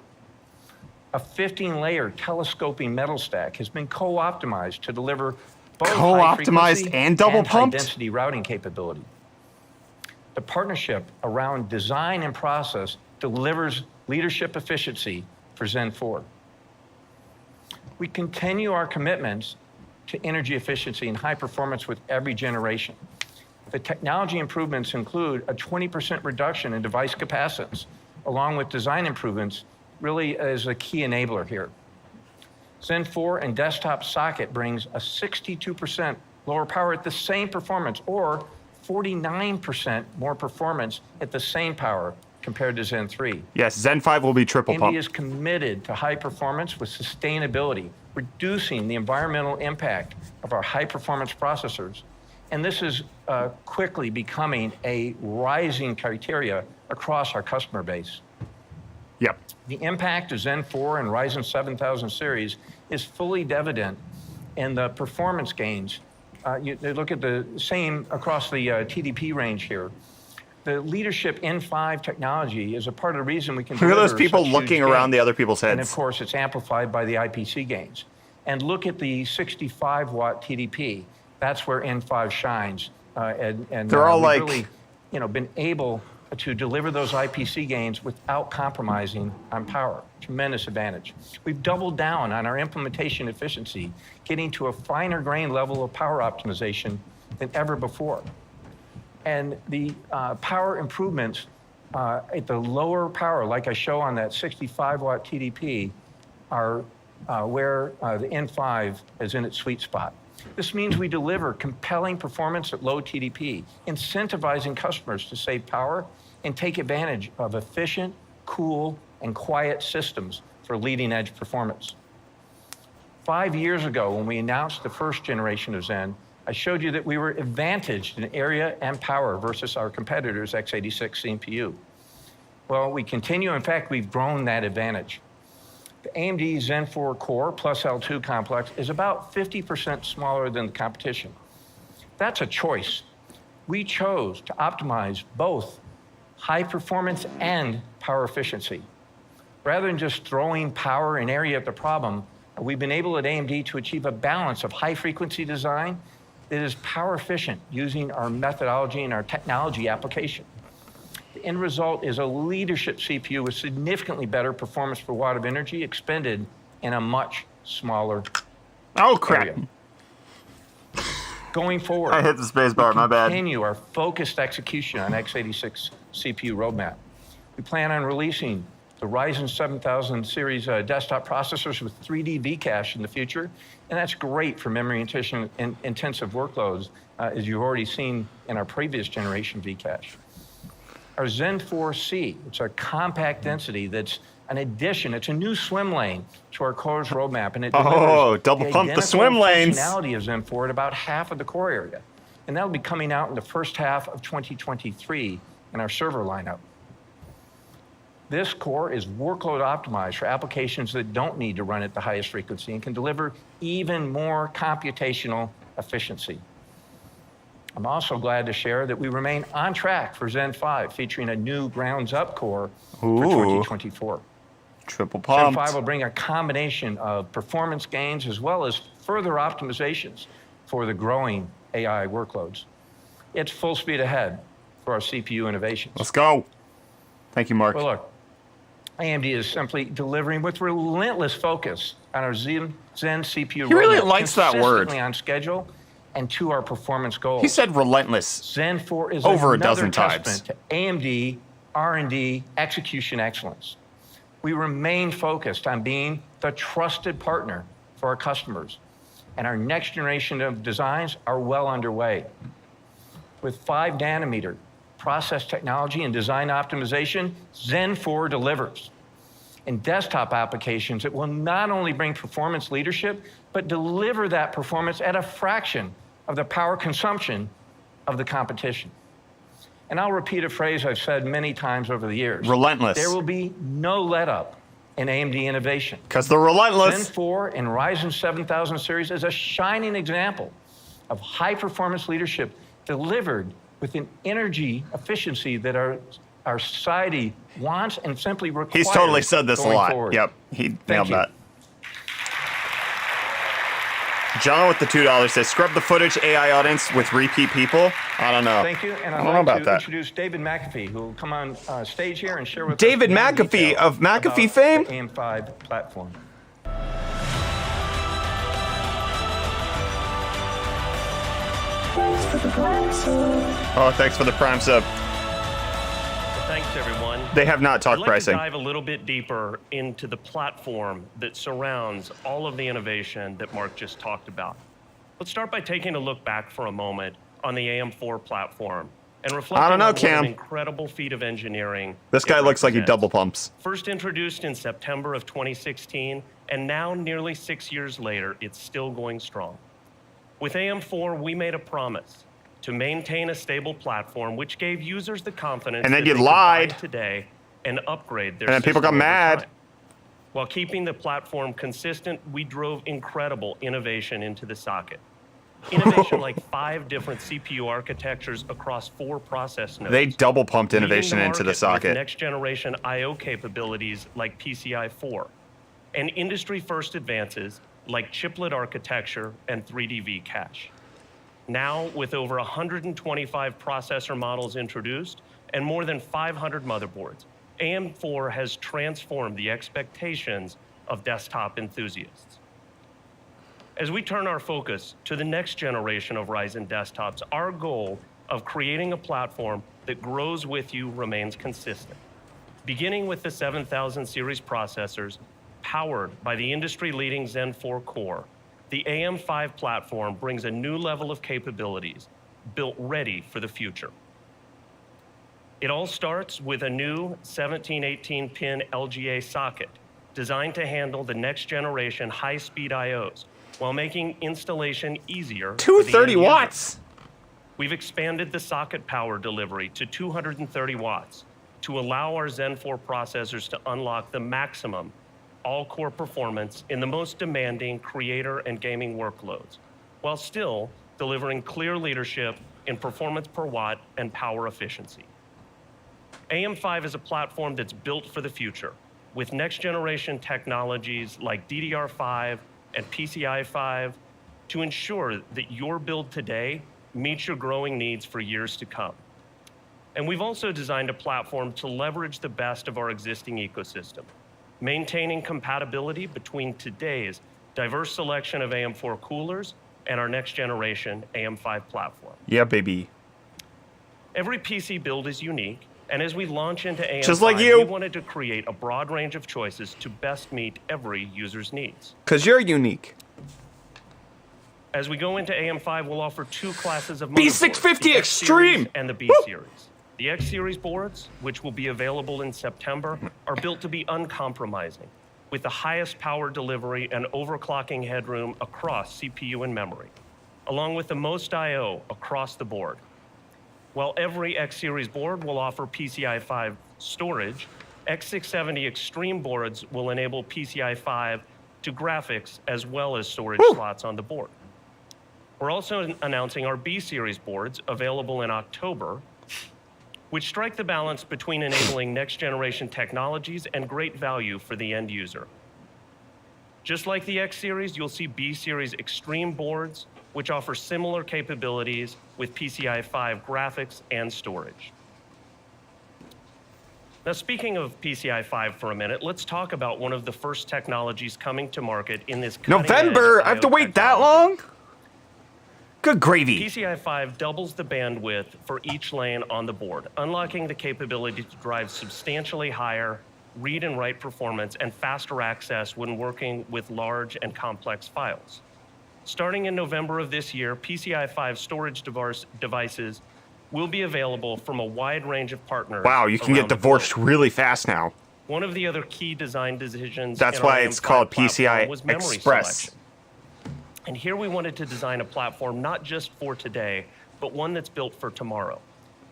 A 15-layer telescoping metal stack has been co-optimized to deliver both Co-optimized high-frequency and double pumped? high-density routing capability. The partnership around design and process delivers leadership efficiency for Zen 4. We continue our commitments to energy efficiency and high performance with every generation. The technology improvements include a 20% reduction in device capacitance, along with design improvements, really is a key enabler here. Zen 4 and desktop socket brings a 62% lower power at the same performance, or 49% more performance at the same power compared to Zen 3. Yes, Zen 5 will be triple AMD pump. is committed to high performance with sustainability, reducing the environmental impact of our high performance processors. And this is quickly becoming a rising criteria across our customer base. Yep. The impact of Zen 4 and Ryzen 7000 series is fully evident in the performance gains. You look at the same across the TDP range here. The leadership N5 technology is a part of the reason we can Look at those deliver people such looking huge around the gains. other people's And heads. of course, it's amplified by the IPC gains. And look at the 65-watt TDP. That's where N5 shines. They're all we've like- really, been able to deliver those IPC gains without compromising on power. Tremendous advantage. We've doubled down on our implementation efficiency, getting to a finer grain level of power optimization than ever before. And the power improvements at the lower power, like I show on that 65-watt TDP, are where the N5 is in its sweet spot. This means we deliver compelling performance at low TDP, incentivizing customers to save power and take advantage of efficient, cool, and quiet systems for leading-edge performance. 5 years ago, when we announced the first generation of Zen, I showed you that we were advantaged in area and power versus our competitors' x86 CPU. Well, we continue. In fact, we've grown that advantage. The AMD Zen 4 core plus L2 complex is about 50% smaller than the competition. That's a choice. We chose to optimize both high performance and power efficiency. Rather than just throwing power and area at the problem, we've been able at AMD to achieve a balance of high frequency design that is power efficient using our methodology and our technology application. The end result is a leadership CPU with significantly better performance per watt of energy expended in a much smaller area. Going forward, I hit the space bar, my bad. Continue our focused execution on x86 CPU roadmap. We plan on releasing the Ryzen 7000 series desktop processors with 3D V-cache in the future, and that's great for memory intensive workloads, as you've already seen in our previous generation V-cache. Our Zen 4C, it's a compact density that's an addition, it's a new swim lane to our core's roadmap, and it delivers double pump the swim lanes. Functionality of Zen 4 at about half of the core area, and that'll be coming out in the first half of 2023 in our server lineup. This core is workload optimized for applications that don't need to run at the highest frequency and can deliver even more computational efficiency. I'm also glad to share that we remain on track for Zen 5, featuring a new grounds-up core for 2024. Triple pumped. Zen 5 will bring a combination of performance gains as well as further optimizations for the growing AI workloads. It's full speed ahead for our CPU innovations. Let's go. Thank you, Mark. Well, look, AMD is simply delivering with relentless focus on our Zen CPU. He really likes that word. Consistently on schedule and to our performance goals. He said relentless. Zen 4 is over a another dozen times testament to AMD R&D execution excellence. We remain focused on being the trusted partner for our customers, and our next generation of designs are well underway. With 5 nanometer process technology and design optimization, Zen 4 delivers. In desktop applications, it will not only bring performance leadership, but deliver that performance at a fraction of the power consumption of the competition. And I'll repeat a phrase I've said many times over the years. Relentless. There will be no let up in AMD innovation. Because they're relentless. Zen 4 and Ryzen 7000 series is a shining example of high performance leadership delivered with an energy efficiency that our society wants and simply requires. He's totally said this a lot. Forward. Yep, he Thank nailed you. that. John with the $2 says, scrub the footage, AI audience with repeat people. I don't know. Thank you, and I I'd don't know like about to that. introduce David McAfee, who will come on stage here and share with David us more McAfee detail of McAfee about fame? the AM5 platform. Oh, thanks for the prime sub. Thanks, everyone. They have not I'd talked like pricing. to dive a little bit deeper into the platform that surrounds all of the innovation that Mark just talked about. Let's start by taking a look back for a moment on the AM4 platform and reflecting I don't know, on what Cam. an incredible feat of engineering. This guy it looks like he represents. double pumps. First introduced in September of 2016, and now nearly 6 years later, it's still going strong. With AM4, we made a promise to maintain a stable platform, which gave users the confidence And then that you they could buy lied. it today and upgrade their And then people got system over mad. time. While keeping the platform consistent, we drove incredible innovation into the socket. Innovation like 5 different CPU architectures across 4 process nodes. They double pumped Leading innovation into the market with socket. next generation I/O capabilities like PCIe 4, and industry-first advances like chiplet architecture and 3D V-cache. Now, with over 125 processor models introduced and more than 500 motherboards, AM4 has transformed the expectations of desktop enthusiasts. As we turn our focus to the next generation of Ryzen desktops, our goal of creating a platform that grows with you remains consistent. Beginning with the 7000 series processors, powered by the industry-leading Zen 4 core, the AM5 platform brings a new level of capabilities built ready for the future. It all starts with a new 17-18-pin LGA socket designed to handle the next generation high-speed IOs while making installation easier. 230 watts. We've expanded the socket power delivery to 230 watts to allow our Zen 4 processors to unlock the maximum all-core performance in the most demanding creator and gaming workloads, while still delivering clear leadership in performance per watt and power efficiency. AM5 is a platform that's built for the future, with next-generation technologies like DDR5 and PCIe 5 to ensure that your build today meets your growing needs for years to come. And we've also designed a platform to leverage the best of our existing ecosystem, maintaining compatibility between today's diverse selection of AM4 coolers and our next-generation AM5 platform. Yeah, baby. Every PC build is unique, and as we launch into AM5, just like you, we wanted to create a broad range of choices to best meet every user's needs. Because you're unique. As we go into AM5, we'll offer two classes of B650 the X Extreme Series and the B Woo! Series. The X Series boards, which will be available in September, are built to be uncompromising, with the highest power delivery and overclocking headroom across CPU and memory, along with the most I/O across the board. While every X Series board will offer PCIe 5 storage, X670 Extreme boards will enable PCIe 5 to graphics as well as storage slots on the board. We're also announcing our B Series boards available in October, which strike the balance between enabling next-generation technologies and great value for the end user. Just like the X Series, you'll see B Series Extreme boards, which offer similar capabilities with PCIe 5 graphics and storage. Now, speaking of PCIe 5 for a minute, let's talk about one of the first technologies coming to market in this November. I have to wait that long? Good gravy. PCIe 5 doubles the bandwidth for each lane on the board, unlocking the capability to drive substantially higher read and write performance and faster access when working with large and complex files. Starting in November of this year, PCIe 5 storage devices will be available from a wide range of partners. Wow, you can get divorced really fast now. One of the other key design decisions. That's why it's called PCI Express. Selection. And here we wanted to design a platform not just for today, but one that's built for tomorrow.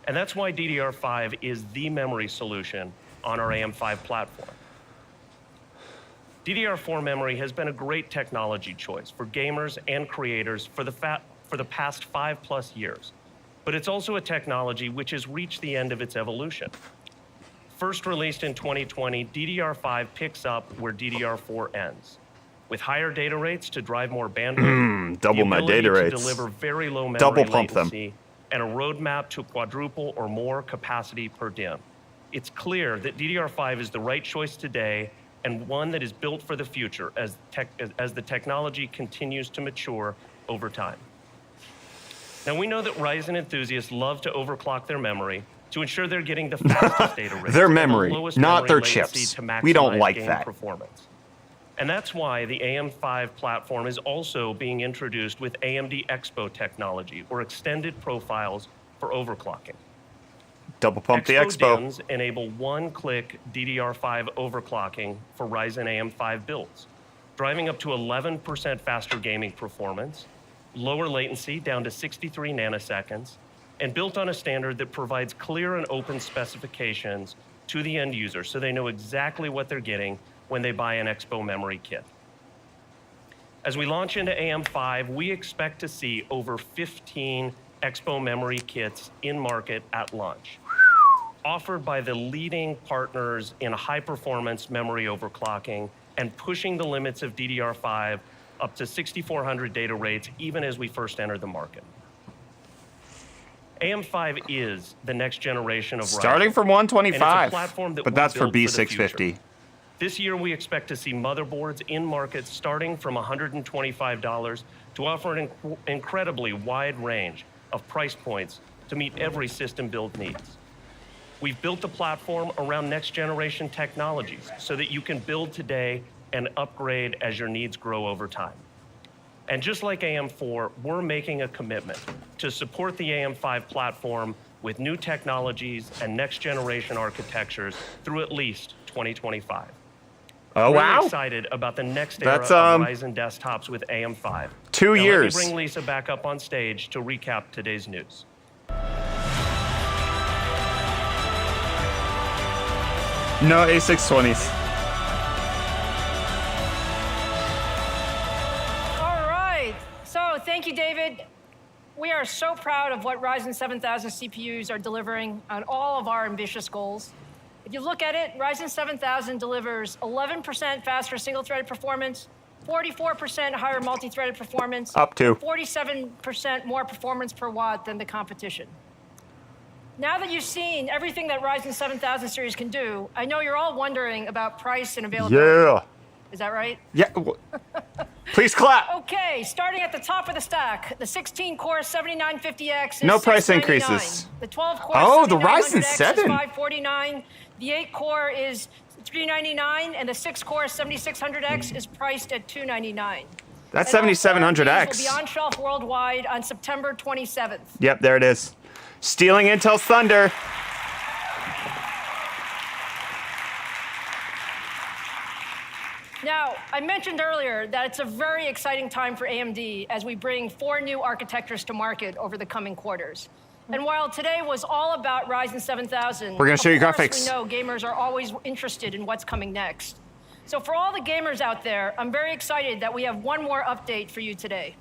And that's why DDR5 is the memory solution on our AM5 platform. DDR4 memory has been a great technology choice for gamers and creators for the past 5+ years. But it's also a technology which has reached the end of its evolution. First released in 2020, DDR5 picks up where DDR4 ends, with higher data rates to drive more bandwidth, double my data rates, to deliver very low memory double pump latency, them, and a roadmap to quadruple or more capacity per DIMM. It's clear that DDR5 is the right choice today and one that is built for the future as the technology continues to mature over time. Now, we know that Ryzen enthusiasts love to overclock their memory to ensure they're getting the fastest data rates. Their memory, the not their latency chips. to maximize We don't like game that. performance. And that's why the AM5 platform is also being introduced with AMD expo technology, or extended profiles for overclocking. Double pump the expo. DIMMs enable one-click DDR5 overclocking for Ryzen AM5 builds, driving up to 11% faster gaming performance, lower latency down to 63 nanoseconds, and built on a standard that provides clear and open specifications to the end user so they know exactly what they're getting when they buy an expo memory kit. As we launch into AM5, we expect to see over 15 expo memory kits in market at launch, offered by the leading partners in high-performance memory overclocking and pushing the limits of DDR5 up to 6400 data rates even as we first enter the market. AM5 is the next generation of Ryzen. Starting from 125, but that's for B650. B650. This year, we expect to see motherboards in market starting from $125 to offer an incredibly wide range of price points to meet every system build needs. We've built the platform around next-generation technologies so that you can build today and upgrade as your needs grow over time. And just like AM4, we're making a commitment to support the AM5 platform with new technologies and next-generation architectures through at least 2025. Oh, really wow. excited about the next era That's, of Ryzen desktops with AM5. 2 Now, years. Let me bring Lisa back up on stage to recap today's news. No A620s. All right. So thank you, David. We are so proud of what Ryzen 7000 CPUs are delivering on all of our ambitious goals. If you look at it, Ryzen 7000 delivers 11% faster single-threaded performance, 44% higher multi-threaded performance, Up to 47% more performance per watt than the competition. Now that you've seen everything that Ryzen 7000 series can do, I know you're all wondering about price and availability. Yeah. Is that right? Yeah. Please clap. Okay, starting at the top of the stack, the 16-core 7950X is No price $699. increases. The 12-core Oh, the Ryzen 7900X 7. is $549. The 8-core is $399, and the 6-core 7600X is priced at $299. That And all four of these 7700X. will be on shelf worldwide on September 27th. Yep, there it is. Stealing Intel's thunder. Now, I mentioned earlier that it's a very exciting time for AMD as we bring 4 new architectures to market over the coming quarters. And while today was all about Ryzen 7000, We're gonna show you of course graphics. we know gamers are always interested in what's coming next. So for all the gamers out there, I'm very excited that we have one more update for you today.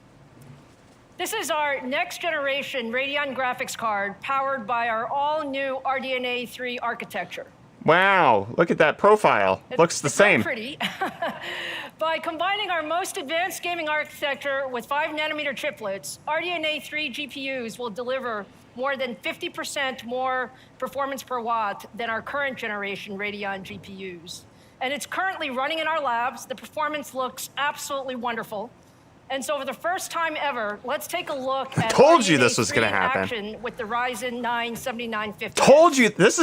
This is our next generation Radeon graphics card powered by our all-new RDNA 3 architecture. Wow, look at that profile. Looks the It's so same. pretty. By combining our most advanced gaming architecture with 5nm chiplets, RDNA 3 GPUs will deliver more than 50% more performance per watt than our current generation Radeon GPUs. And it's currently running in our labs. The performance looks absolutely wonderful. And so for the first time ever, let's take a look at told you RDNA this was 3 gonna in happen. action with the Ryzen 9 7950. Told you this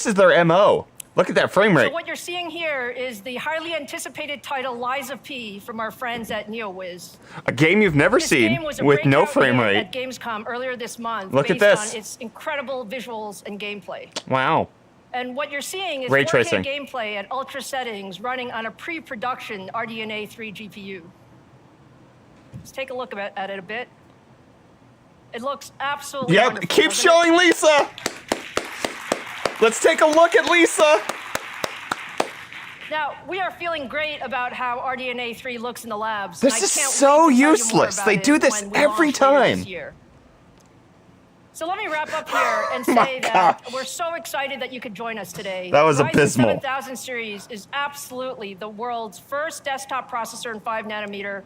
is their MO. Look at that frame So rate. what you're seeing here is the highly anticipated title Lies of P from our friends at NeoWiz. A game you've never This seen game was a with no breakout frame hit rate. at Gamescom earlier this month. Look at based this. on its incredible visuals and gameplay. Wow. And what you're seeing is Ray 4K tracing. gameplay at ultra settings running on a pre-production RDNA 3 GPU. Let's take a look at it a bit. It looks absolutely Yep, wonderful, keep doesn't it? showing Lisa. Let's take a look at Lisa. Now, we are feeling great about how RDNA 3 looks in the labs. This and I is can't so wait to tell you more useless. about They it do this when we every launch later this time. year. So let me wrap up here and say that we're so excited that you could join us today. That was Ryzen abysmal. 7000 series is absolutely the world's first desktop processor in 5nm.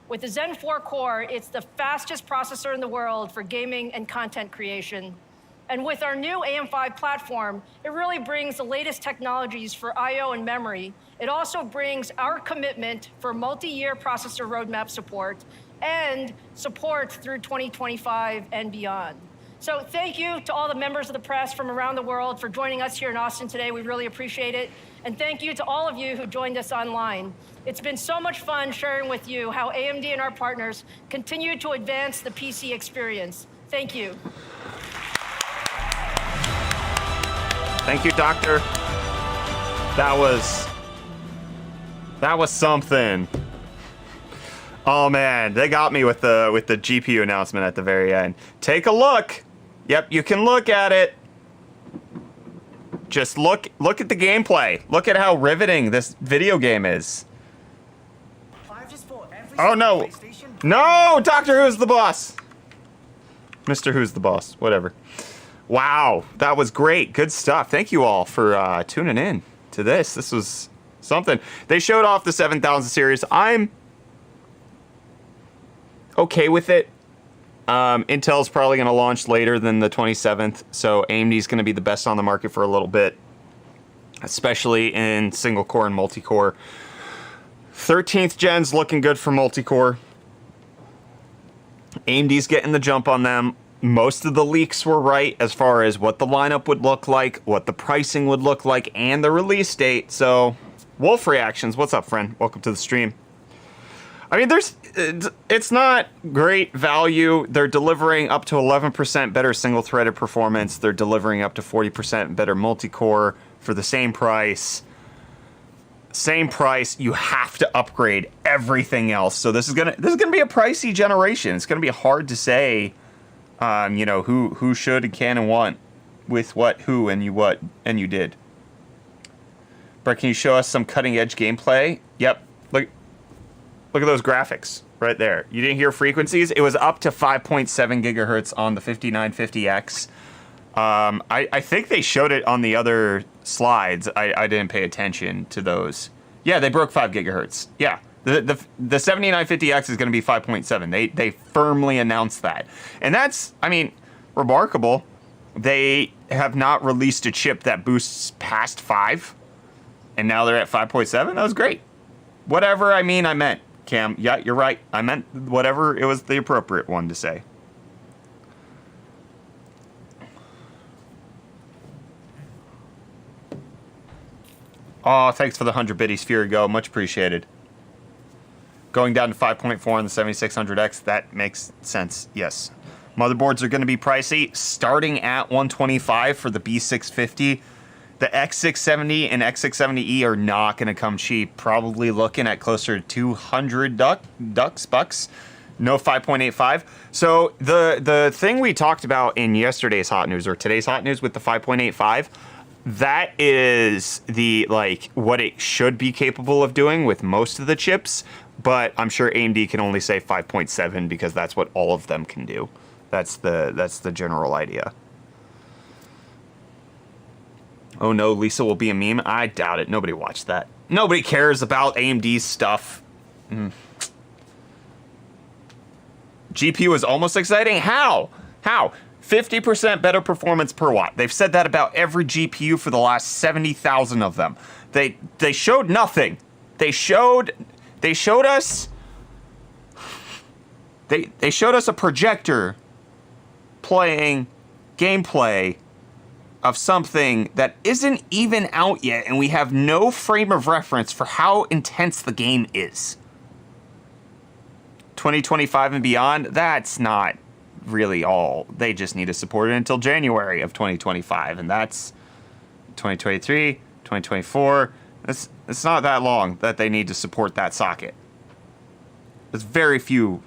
With the Zen 4 core, it's the fastest processor in the world for gaming and content creation. And with our new AM5 platform, it really brings the latest technologies for I/O and memory. It also brings our commitment for multi-year processor roadmap support and support through 2025 and beyond. So thank you to all the members of the press from around the world for joining us here in Austin today. We really appreciate it. And thank you to all of you who joined us online. It's been so much fun sharing with you how AMD and our partners continue to advance the PC experience. Thank you. Thank you, Doctor. That was something. Oh man, they got me with the GPU announcement at the very end. Take a look. Yep, you can look at it. Just look at the gameplay. Look at how riveting this video game is. Oh no. No, Doctor Who's the boss. Mr. Who's the boss, whatever. Wow, that was great. Good stuff. Thank you all for tuning in to this. This was something. They showed off the 7000 series. I'm okay with it. Intel's probably going to launch later than the 27th, so AMD's going to be the best on the market for a little bit, especially in single core and multi-core. 13th gen's looking good for multi-core. AMD's getting the jump on them. Most of the leaks were right as far as what the lineup would look like, what the pricing would look like, and the release date. So, Wolf Reactions, what's up, friend? Welcome to the stream. I mean, it's not great value. They're delivering up to 11% better single-threaded performance. They're delivering up to 40% better multi-core for the same price. same price. You have to upgrade everything else. So this is gonna be a pricey generation. It's gonna be hard to say, you know, who should and can and want with what, who, and you did. Brett, can you show us some cutting edge gameplay? Yep. Look at those graphics right there. You didn't hear frequencies? It was up to 5.7 gigahertz on the 5950X. I think they showed it on the other slides. I didn't pay attention to those. Yeah, they broke 5 gigahertz. Yeah, the 7950X is going to be 5.7. They firmly announced that. And that's, I mean, remarkable. They have not released a chip that boosts past 5. And now they're at 5.7. That was great. Whatever I meant, Cam. Yeah, you're right. I meant whatever it was the appropriate one to say. Oh, thanks for the 100 biddies, Fury Go. Much appreciated. Going down to 5.4 on the 7600X, that makes sense, yes. Motherboards are going to be pricey, starting at $125 for the B650. The X670 and X670E are not going to come cheap. Probably looking at closer to 200 bucks. No 5.85. So the thing we talked about in yesterday's hot news, or today's hot news with the 5.85, that is the, like, what it should be capable of doing with most of the chips, but I'm sure AMD can only say 5.7 because that's what all of them can do. That's the general idea. Oh no, Lisa will be a meme? I doubt it. Nobody watched that. Nobody cares about AMD's stuff. GPU is almost exciting? How? 50% better performance per watt. They've said that about every GPU for the last 70,000 of them. They showed nothing. They showed us a projector playing gameplay of something that isn't even out yet, and we have no frame of reference for how intense the game is. 2025 and beyond, that's not really all. They just need to support it until January of 2025, and that's 2023, 2024. It's not that long that they need to support that socket. There's very few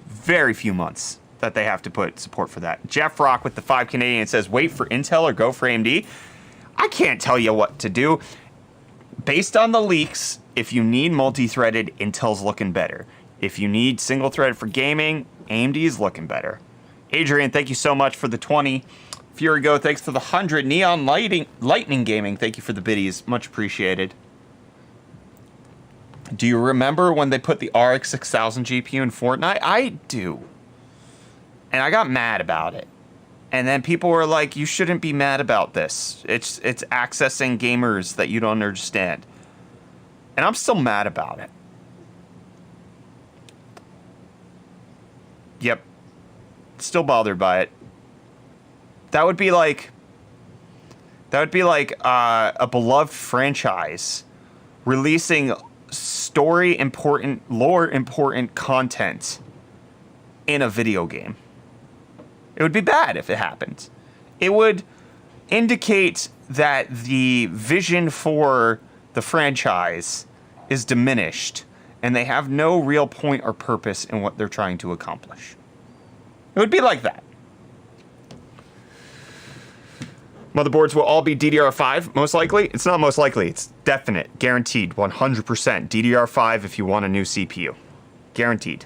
months that they have to put support for that. Jeff Rock with the 5 Canadian says, wait for Intel or go for AMD. I can't tell you what to do. Based on the leaks, if you need multi-threaded, Intel's looking better. If you need single-threaded for gaming, AMD is looking better. Adrian, thank you so much for the 20. Fury Go, thanks for the 100. Neon Lightning Gaming, thank you for the biddies. Much appreciated. Do you remember when they put the RX 6000 GPU in Fortnite? I do. And I got mad about it. And then people were like, you shouldn't be mad about this. It's accessing gamers that you don't understand. And I'm still mad about it. Yep. Still bothered by it. That would be like a beloved franchise releasing story important, lore important content in a video game. It would be bad if it happened. It would indicate that the vision for the franchise is diminished and they have no real point or purpose in what they're trying to accomplish. It would be like that. Motherboards will all be DDR5, most likely. It's not most likely. It's definite, guaranteed, 100% DDR5 if you want a new CPU. Guaranteed.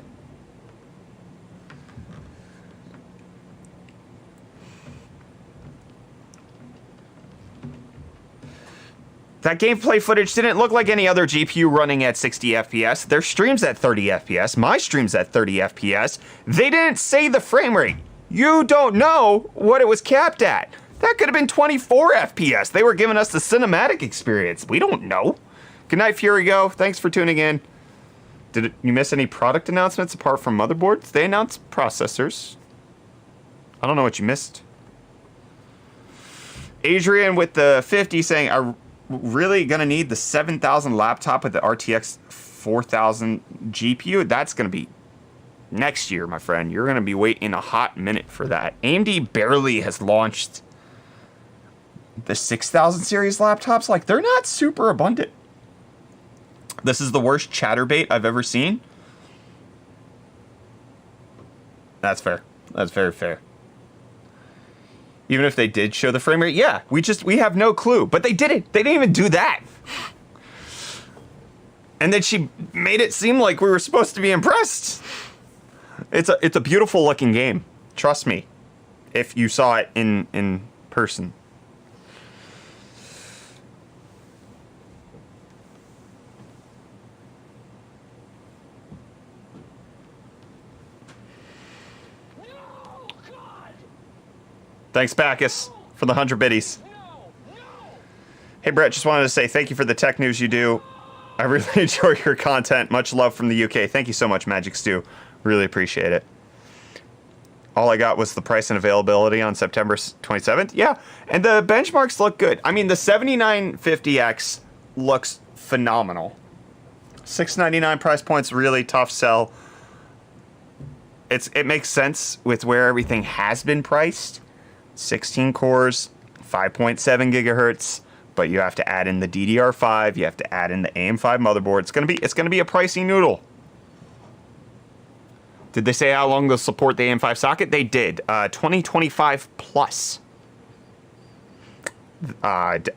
That gameplay footage didn't look like any other GPU running at 60 FPS. Their stream's at 30 FPS. My stream's at 30 FPS. They didn't say the frame rate. You don't know what it was capped at. That could have been 24 FPS. They were giving us the cinematic experience. We don't know. Good night, Fury Go. Thanks for tuning in. Did you miss any product announcements apart from motherboards? They announced processors. I don't know what you missed. Adrian with the 50 saying, I really gonna need the 7000 laptop with the RTX 4000 GPU? That's gonna be next year, my friend. You're gonna be waiting a hot minute for that. AMD barely has launched the 6000 series laptops. Like, they're not super abundant. This is the worst chatterbait I've ever seen. That's fair. That's very fair. Even if they did show the frame rate, yeah, we have no clue. But they didn't. They didn't even do that. And then she made it seem like we were supposed to be impressed. It's a beautiful looking game. Trust me, if you saw it in person. Thanks, Bacchus, for the 100 biddies. Hey, Brett, just wanted to say thank you for the tech news you do. I really enjoy your content. Much love from the UK. Thank you so much, Magic Stew. Really appreciate it. All I got was the price and availability on September 27th. Yeah, and the benchmarks look good. I mean, the 7950X looks phenomenal. $699 price point's really tough sell. It makes sense with where everything has been priced. 16 cores, 5.7 gigahertz, but you have to add in the DDR5, you have to add in the AM5 motherboard. It's gonna be a pricey noodle. Did they say how long they'll support the AM5 socket? They did. 2025 plus.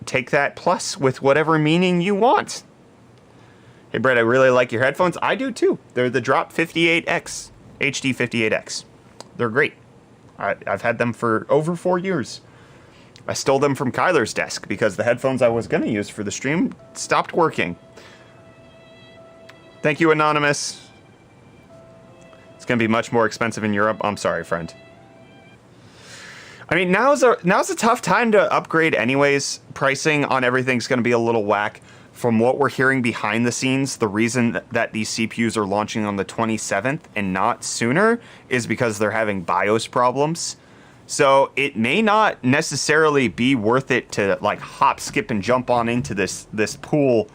Take that plus with whatever meaning you want. Hey, Brett, I really like your headphones. I do too. They're the Drop 58X, HD 58X. They're great. I've had them for over 4 years. I stole them from Kyler's desk because the headphones I was going to use for the stream stopped working. Thank you, Anonymous. It's going to be much more expensive in Europe. I'm sorry, friend. I mean, now's a tough time to upgrade anyways. Pricing on everything's going to be a little whack. From what we're hearing behind the scenes, the reason that these CPUs are launching on the 27th and not sooner is because they're having BIOS problems. So it may not necessarily be worth it to like hop, skip, and jump on into this pool.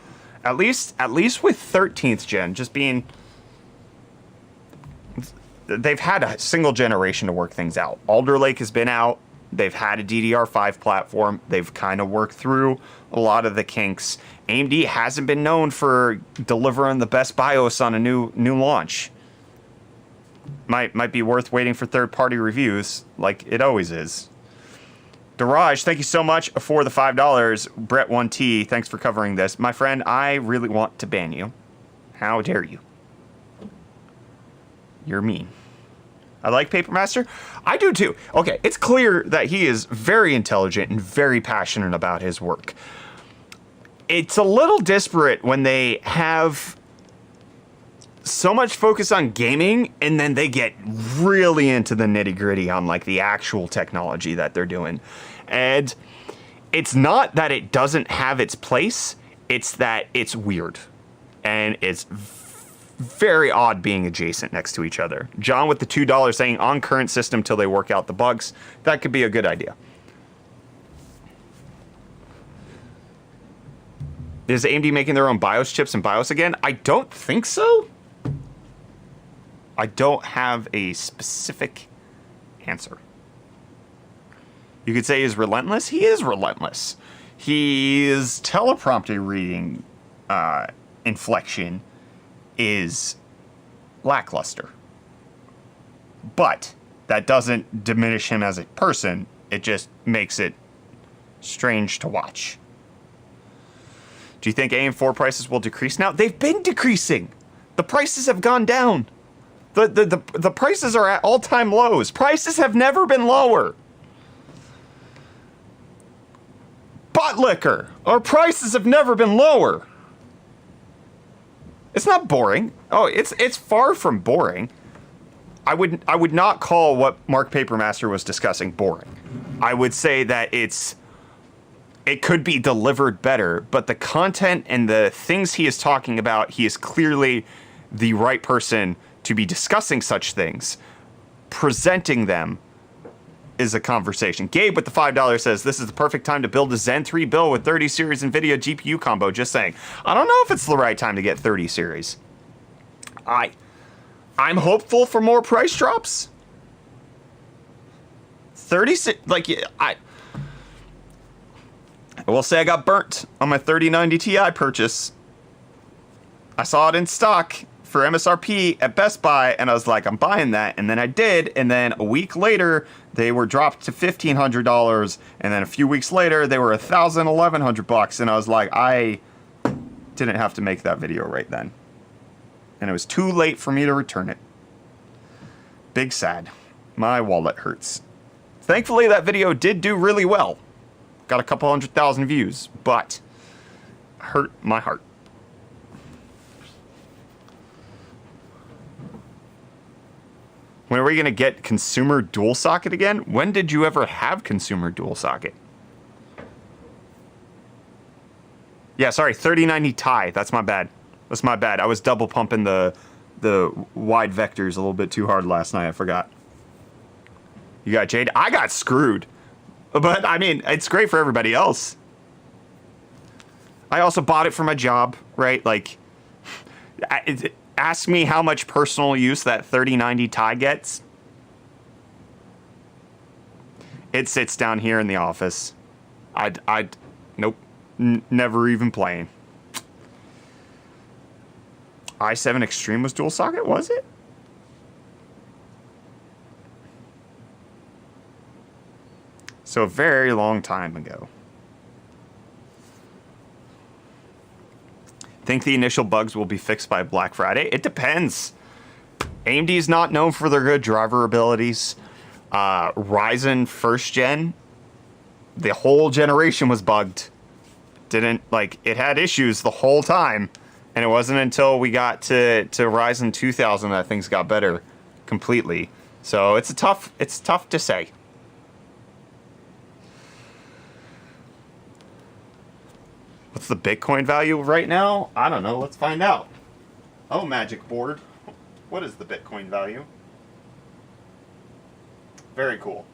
At least with 13th gen, just being... They've had a single generation to work things out. Alder Lake has been out. They've had a DDR5 platform. They've kind of worked through a lot of the kinks. AMD hasn't been known for delivering the best BIOS on a new launch. Might be worth waiting for third-party reviews, like it always is. Daraj, thank you so much for the $5. Brett1T, thanks for covering this. My friend, I really want to ban you. How dare you? You're mean. I like Papermaster. I do too. Okay, it's clear that he is very intelligent and very passionate about his work. It's a little disparate when they have so much focus on gaming and then they get really into the nitty-gritty on like the actual technology that they're doing. And it's not that it doesn't have its place, it's that it's weird. And it's very odd being adjacent next to each other. John with the $2 saying on current system till they work out the bugs. That could be a good idea. Is AMD making their own BIOS chips and BIOS again? I don't think so. I don't have a specific answer. You could say he's relentless. He is relentless. His teleprompter reading inflection is lackluster. But that doesn't diminish him as a person. It just makes it strange to watch. Do you think AM4 prices will decrease now? They've been decreasing. The prices have gone down. The prices are at all-time lows. Prices have never been lower. Butt liquor. Our prices have never been lower. It's not boring. Oh, it's far from boring. I would not call what Mark Papermaster was discussing boring. I would say that it could be delivered better, but the content and the things he is talking about, he is clearly the right person to be discussing such things. Presenting them is a conversation. Gabe with the $5 says, this is the perfect time to build a Zen 3 build with 30 series NVIDIA GPU combo. Just saying. I don't know if it's the right time to get 30 series. I'm hopeful for more price drops. 30, like, I will say I got burnt on my 3090 Ti purchase. I saw it in stock for MSRP at Best Buy, and I was like, I'm buying that. And then I did, and then a week later, they were dropped to $1,500, and then a few weeks later, they were $1,000, $1,100, and I was like, I didn't have to make that video right then. And it was too late for me to return it. Big sad. My wallet hurts. Thankfully, that video did do really well. Got a couple 100,000 views, but hurt my heart. When are we going to get consumer dual socket again? When did you ever have consumer dual socket? Yeah, sorry, 3090 Ti. That's my bad. That's my bad. I was double pumping the wide vectors a little bit too hard last night. I forgot. You got Jade? I got screwed. But, I mean, it's great for everybody else. I also bought it for my job, right? Like, ask me how much personal use that 3090 Ti gets. It sits down here in the office. Nope. Never even playing. i7 Extreme was dual socket, was it? So a very long time ago. Think the initial bugs will be fixed by Black Friday? It depends. AMD is not known for their good driver abilities. Ryzen first gen, the whole generation was bugged. It had issues the whole time. And it wasn't until we got to Ryzen 2000 that things got better completely. So it's tough to say. What's the Bitcoin value right now? I don't know. Let's find out. Oh, Magic Board. What is the Bitcoin value? Very cool.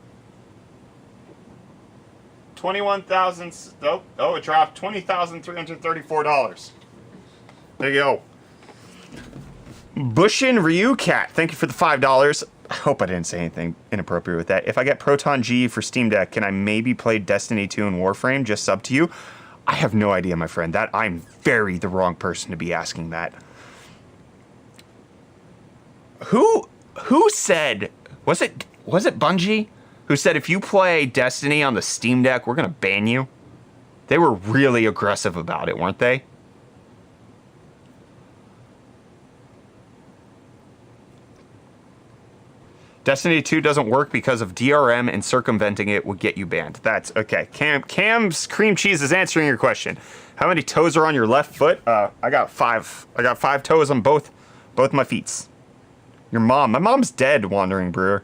21,000. Oh, it dropped $20,334. There you go. Bushin Ryu Cat, thank you for the $5. I hope I didn't say anything inappropriate with that. If I get Proton G for Steam Deck, can I maybe play Destiny 2 and Warframe? Just sub to you? I have no idea, my friend. I'm very the wrong person to be asking that. Who said, was it Bungie who said if you play Destiny on the Steam Deck, we're gonna ban you? They were really aggressive about it, weren't they? Destiny 2 doesn't work because of DRM, and circumventing it would get you banned. That's okay. Cam's cream cheese is answering your question. How many toes are on your left foot? I got 5. I got 5 toes on both my feet. Your mom. My mom's dead, Wandering Brewer.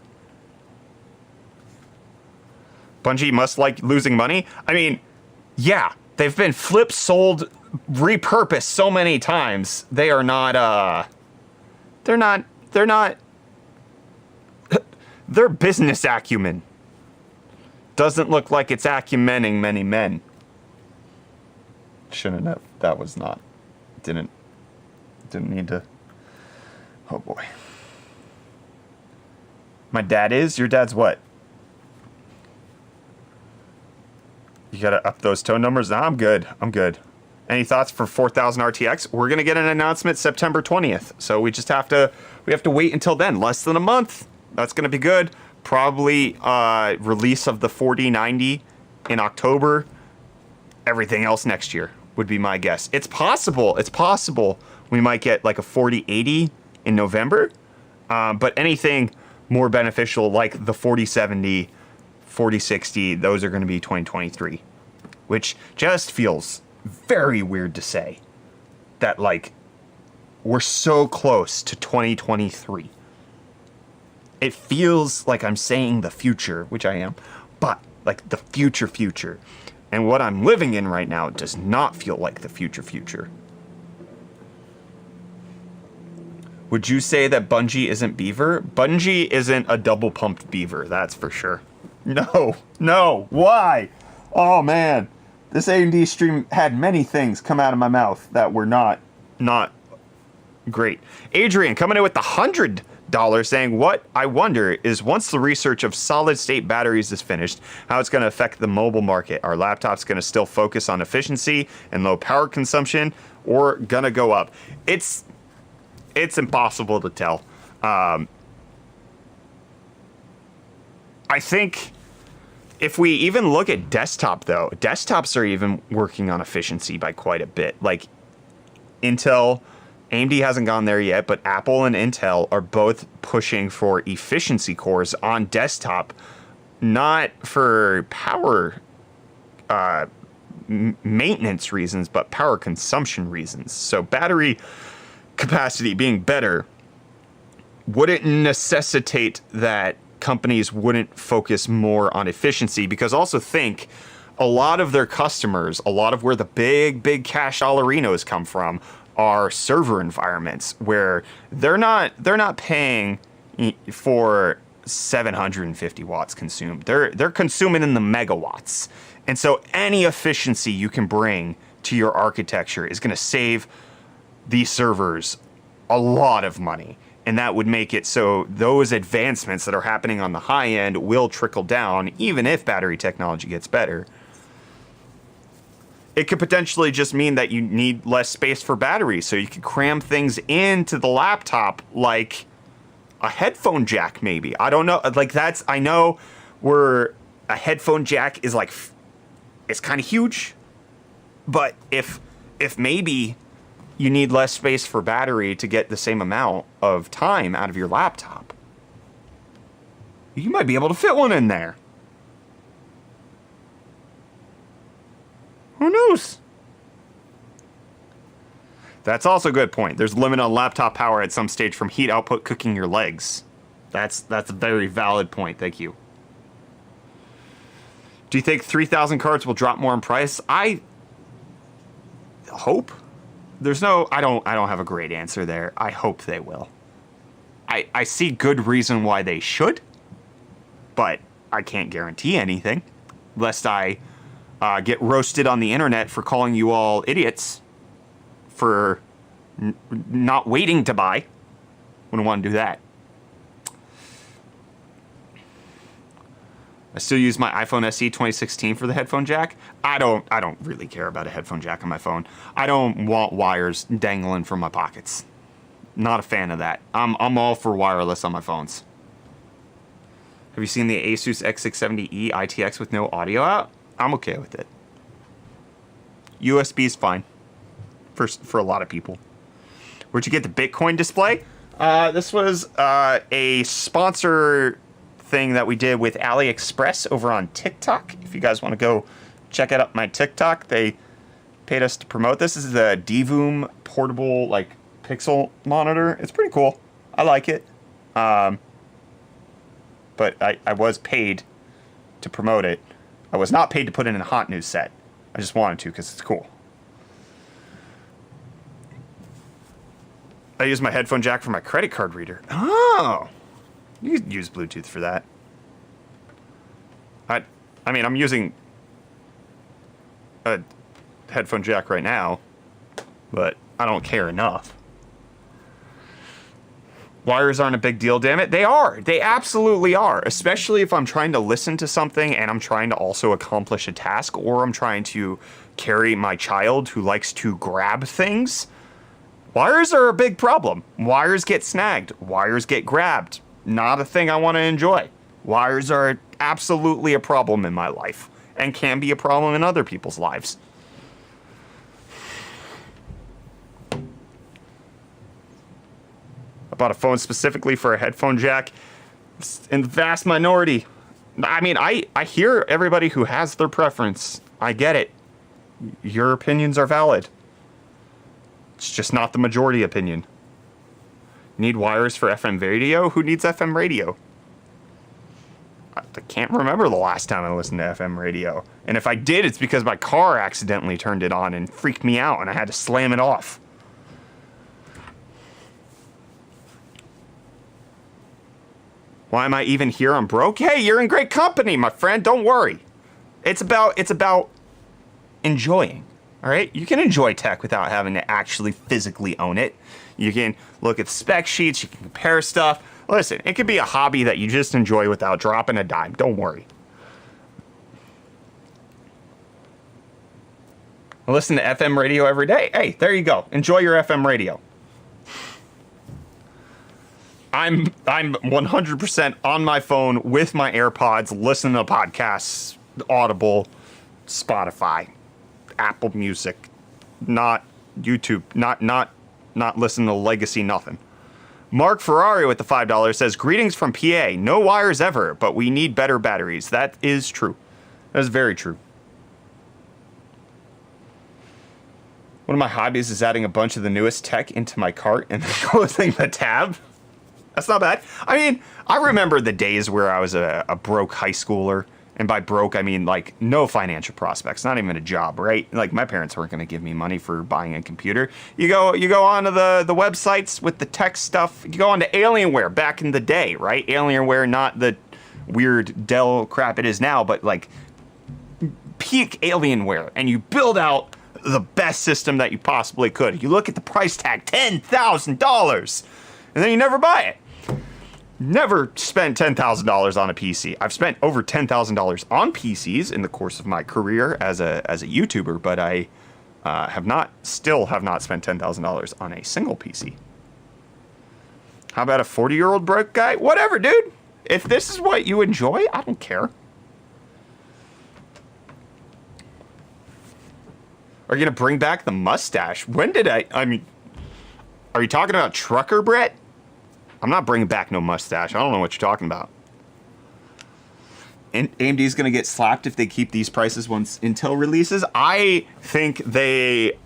Bungie must like losing money. I mean, yeah, they've been flipped, sold, repurposed so many times. They are not, they're not, their business acumen doesn't look like it's acumening many men. Shouldn't have. That was not. Didn't need to. Oh boy. My dad is? Your dad's what? You gotta up those tone numbers? Nah, I'm good. Any thoughts for 4000 RTX? We're gonna get an announcement September 20th. So we have to wait until then. Less than a month. That's going to be good. Probably release of the 4090 in October. Everything else next year would be my guess. It's possible we might get like a 4080 in November. But anything more beneficial like the 4070, 4060, those are going to be 2023. Which just feels very weird to say. That like we're so close to 2023. It feels like I'm saying the future, which I am, but like the future. And what I'm living in right now does not feel like the future. Would you say that Bungie isn't Beaver? Bungie isn't a double pumped Beaver, that's for sure. No, why? Oh man, this AMD stream had many things come out of my mouth that were not great. Adrian coming in with the $100 saying, what I wonder is once the research of solid state batteries is finished, how it's going to affect the mobile market. Are laptops going to still focus on efficiency and low power consumption, or going to go up? It's impossible to tell. I think if we even look at desktop, though, desktops are even working on efficiency by quite a bit. Like Intel, AMD hasn't gone there yet, but Apple and Intel are both pushing for efficiency cores on desktop, not for power maintenance reasons, but power consumption reasons. So battery capacity being better wouldn't necessitate that companies wouldn't focus more on efficiency, because also think a lot of their customers, a lot of where the big cash dollarinos come from are server environments where they're not paying for 750 watts consumed. They're consuming in the megawatts. And so any efficiency you can bring to your architecture is going to save these servers a lot of money. And that would make it so those advancements that are happening on the high end will trickle down, even if battery technology gets better. It could potentially just mean that you need less space for batteries, so you could cram things into the laptop like a headphone jack, maybe. I don't know. Like I know where a headphone jack is like, it's kind of huge, but if maybe you need less space for battery to get the same amount of time out of your laptop, you might be able to fit one in there. Who knows? That's also a good point. There's a limit on laptop power at some stage from heat output cooking your legs. That's a very valid point. Thank you. Do you think 3,000 cards will drop more in price? I hope. I don't have a great answer there. I hope they will. I see good reason why they should, but I can't guarantee anything, lest I get roasted on the internet for calling you all idiots for not waiting to buy. Wouldn't want to do that. I still use my iPhone SE 2016 for the headphone jack. I don't really care about a headphone jack on my phone. I don't want wires dangling from my pockets. Not a fan of that. I'm all for wireless on my phones. Have you seen the Asus X670E ITX with no audio out? I'm okay with it. USB is fine for a lot of people. Where'd you get the Bitcoin display? This was a sponsor thing that we did with AliExpress over on TikTok. If you guys want to go check out my TikTok, they paid us to promote this. This is the Divoom portable like pixel monitor. It's pretty cool. I like it. But I was paid to promote it. I was not paid to put it in a hot news set. I just wanted to because it's cool. I use my headphone jack for my credit card reader. Oh, you can use Bluetooth for that. I mean, I'm using a headphone jack right now, but I don't care enough. Wires aren't a big deal, damn it. They are. They absolutely are. Especially if I'm trying to listen to something and I'm trying to also accomplish a task, or I'm trying to carry my child who likes to grab things. Wires are a big problem. Wires get snagged. Wires get grabbed. Not a thing I want to enjoy. Wires are absolutely a problem in my life and can be a problem in other people's lives. I bought a phone specifically for a headphone jack. In the vast minority. I mean, I hear everybody who has their preference. I get it. Your opinions are valid. It's just not the majority opinion. Need wires for FM radio? Who needs FM radio? I can't remember the last time I listened to FM radio. And if I did, it's because my car accidentally turned it on and freaked me out and I had to slam it off. Why am I even here? I'm broke? Hey, you're in great company, my friend. Don't worry. It's about enjoying. All right? You can enjoy tech without having to actually physically own it. You can look at spec sheets. You can compare stuff. Listen, it could be a hobby that you just enjoy without dropping a dime. Don't worry. I listen to FM radio every day. Hey, there you go. Enjoy your FM radio. I'm 100% on my phone with my AirPods, listening to podcasts, Audible, Spotify, Apple Music, not YouTube, not listening to Legacy, nothing. Mark Ferrari with the $5 says, greetings from PA. No wires ever, but we need better batteries. That is true. That is very true. One of my hobbies is adding a bunch of the newest tech into my cart and then closing the tab. That's not bad. I mean, I remember the days where I was a broke high schooler. And by broke, I mean, like, no financial prospects, not even a job, right? Like, my parents weren't going to give me money for buying a computer. You go onto the websites with the tech stuff. You go onto Alienware back in the day, right? Alienware, not the weird Dell crap it is now, but, like, peak Alienware. And you build out the best system that you possibly could. You look at the price tag, $10,000, and then you never buy it. Never spent $10,000 on a PC. I've spent over $10,000 on PCs in the course of my career as a YouTuber, but I still have not spent $10,000 on a single PC. How about a 40-year-old broke guy? Whatever, dude. If this is what you enjoy, I don't care. Are you gonna bring back the mustache? When did I mean, are you talking about Trucker Brett? I'm not bringing back no mustache. I don't know what you're talking about. And AMD's going to get slapped if they keep these prices once Intel releases. I think they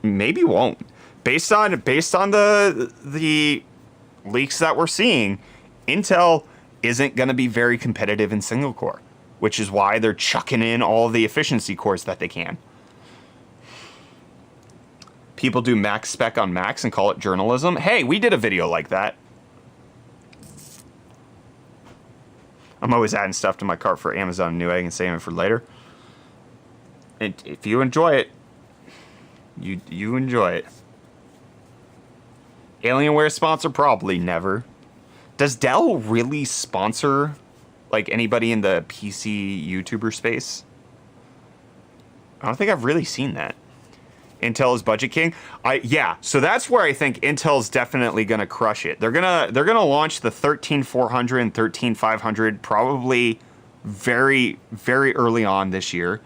maybe won't. Based on the leaks that we're seeing, Intel isn't going to be very competitive in single core, which is why they're chucking in all the efficiency cores that they can. People do max spec on Macs and call it journalism. Hey, we did a video like that. I'm always adding stuff to my cart for Amazon and Newegg and saving it for later. And if you enjoy it, you enjoy it. Alienware sponsor? Probably never. Does Dell really sponsor like anybody in the PC YouTuber space? I don't think I've really seen that. Intel is budget king. Yeah, so that's where I think Intel's definitely gonna crush it. They're gonna launch the 13400 and 13500 probably very, very early on this year.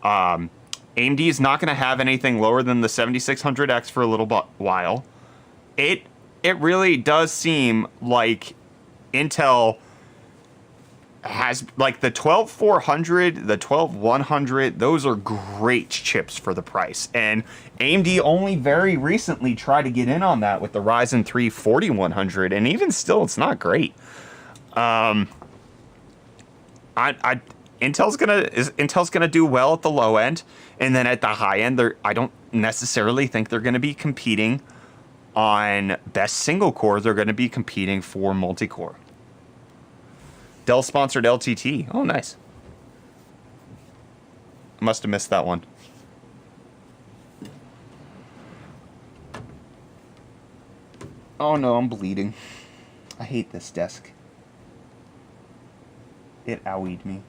AMD is not gonna have anything lower than the 7600X for a little while. It really does seem like Intel has, like, the 12400, the 12100, those are great chips for the price. And AMD only very recently tried to get in on that with the Ryzen 3 4100, and even still, it's not great. Intel's gonna do well at the low end, and then at the high end, I don't necessarily think they're gonna be competing on best single core. They're gonna be competing for multi-core. Dell sponsored LTT. Oh, nice. Must have missed that one. Oh no, I'm bleeding. I hate this desk. It owied me.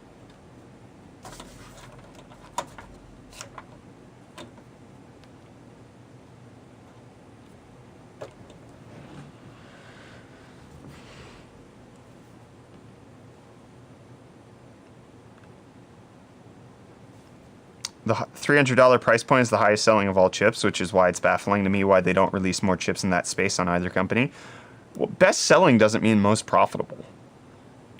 The $300 price point is the highest selling of all chips, which is why it's baffling to me why they don't release more chips in that space on either company. Well, best selling doesn't mean most profitable.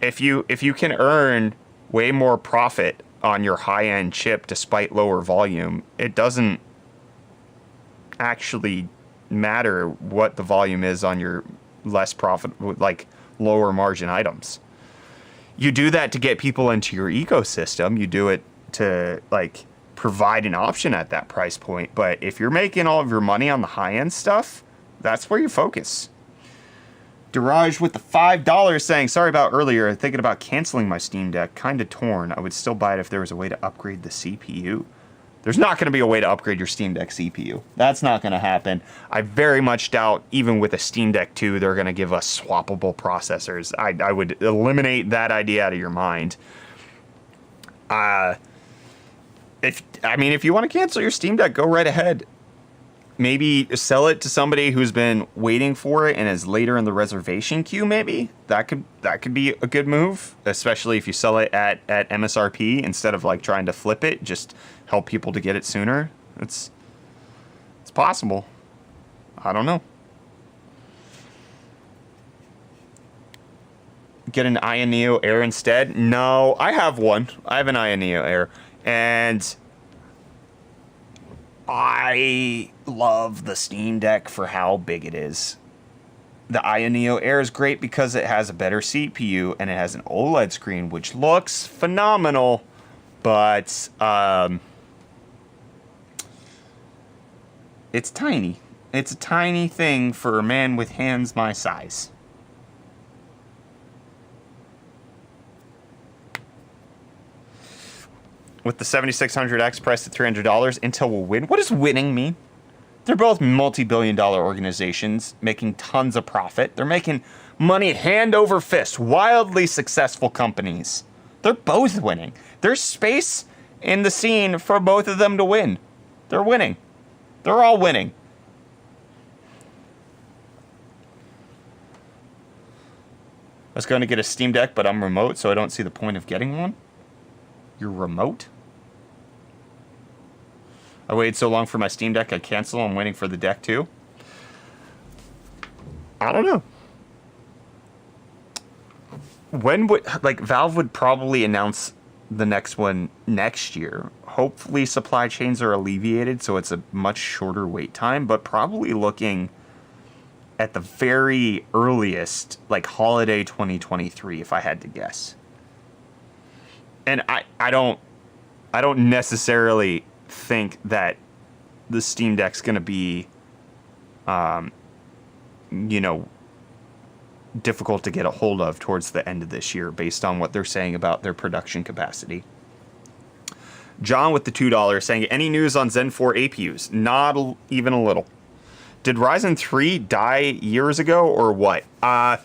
If you can earn way more profit on your high-end chip despite lower volume, it doesn't actually matter what the volume is on your less profit, like lower margin items. You do that to get people into your ecosystem. You do it to, like, provide an option at that price point. But if you're making all of your money on the high-end stuff, that's where you focus. Diraj with the $5 saying, sorry about earlier, thinking about canceling my Steam Deck. Kind of torn. I would still buy it if there was a way to upgrade the CPU. There's not going to be a way to upgrade your Steam Deck CPU. That's not going to happen. I very much doubt, even with a Steam Deck 2, they're going to give us swappable processors. I would eliminate that idea out of your mind. If you want to cancel your Steam Deck, go right ahead. Maybe sell it to somebody who's been waiting for it and is later in the reservation queue. Maybe that could be a good move, especially if you sell it at MSRP instead of like trying to flip it. Just help people to get it sooner. It's possible. I don't know. Get an Aya Neo Air instead? No, I have one. I have an Aya Neo Air, and I love the Steam Deck for how big it is. The Aya Neo Air is great because it has a better CPU and it has an OLED screen, which looks phenomenal, but it's tiny. It's a tiny thing for a man with hands my size. With the 7600X priced at $300, Intel will win. What does winning mean? They're both multi-billion-dollar organizations making tons of profit. They're making money hand over fist. Wildly successful companies. They're both winning. There's space in the scene for both of them to win. They're winning. They're all winning. I was going to get a Steam Deck, but I'm remote, so I don't see the point of getting one. You're remote? I waited so long for my Steam Deck, I cancel. I'm waiting for the deck too. I don't know. When would, Valve would probably announce the next one next year. Hopefully supply chains are alleviated, so it's a much shorter wait time, but probably looking at the very earliest, holiday 2023, if I had to guess. And I don't necessarily think that the Steam Deck's going to be, difficult to get a hold of towards the end of this year based on what they're saying about their production capacity. John with the $2 saying, any news on Zen 4 APUs? Not even a little. Did Ryzen 3 die years ago or what? Yeah,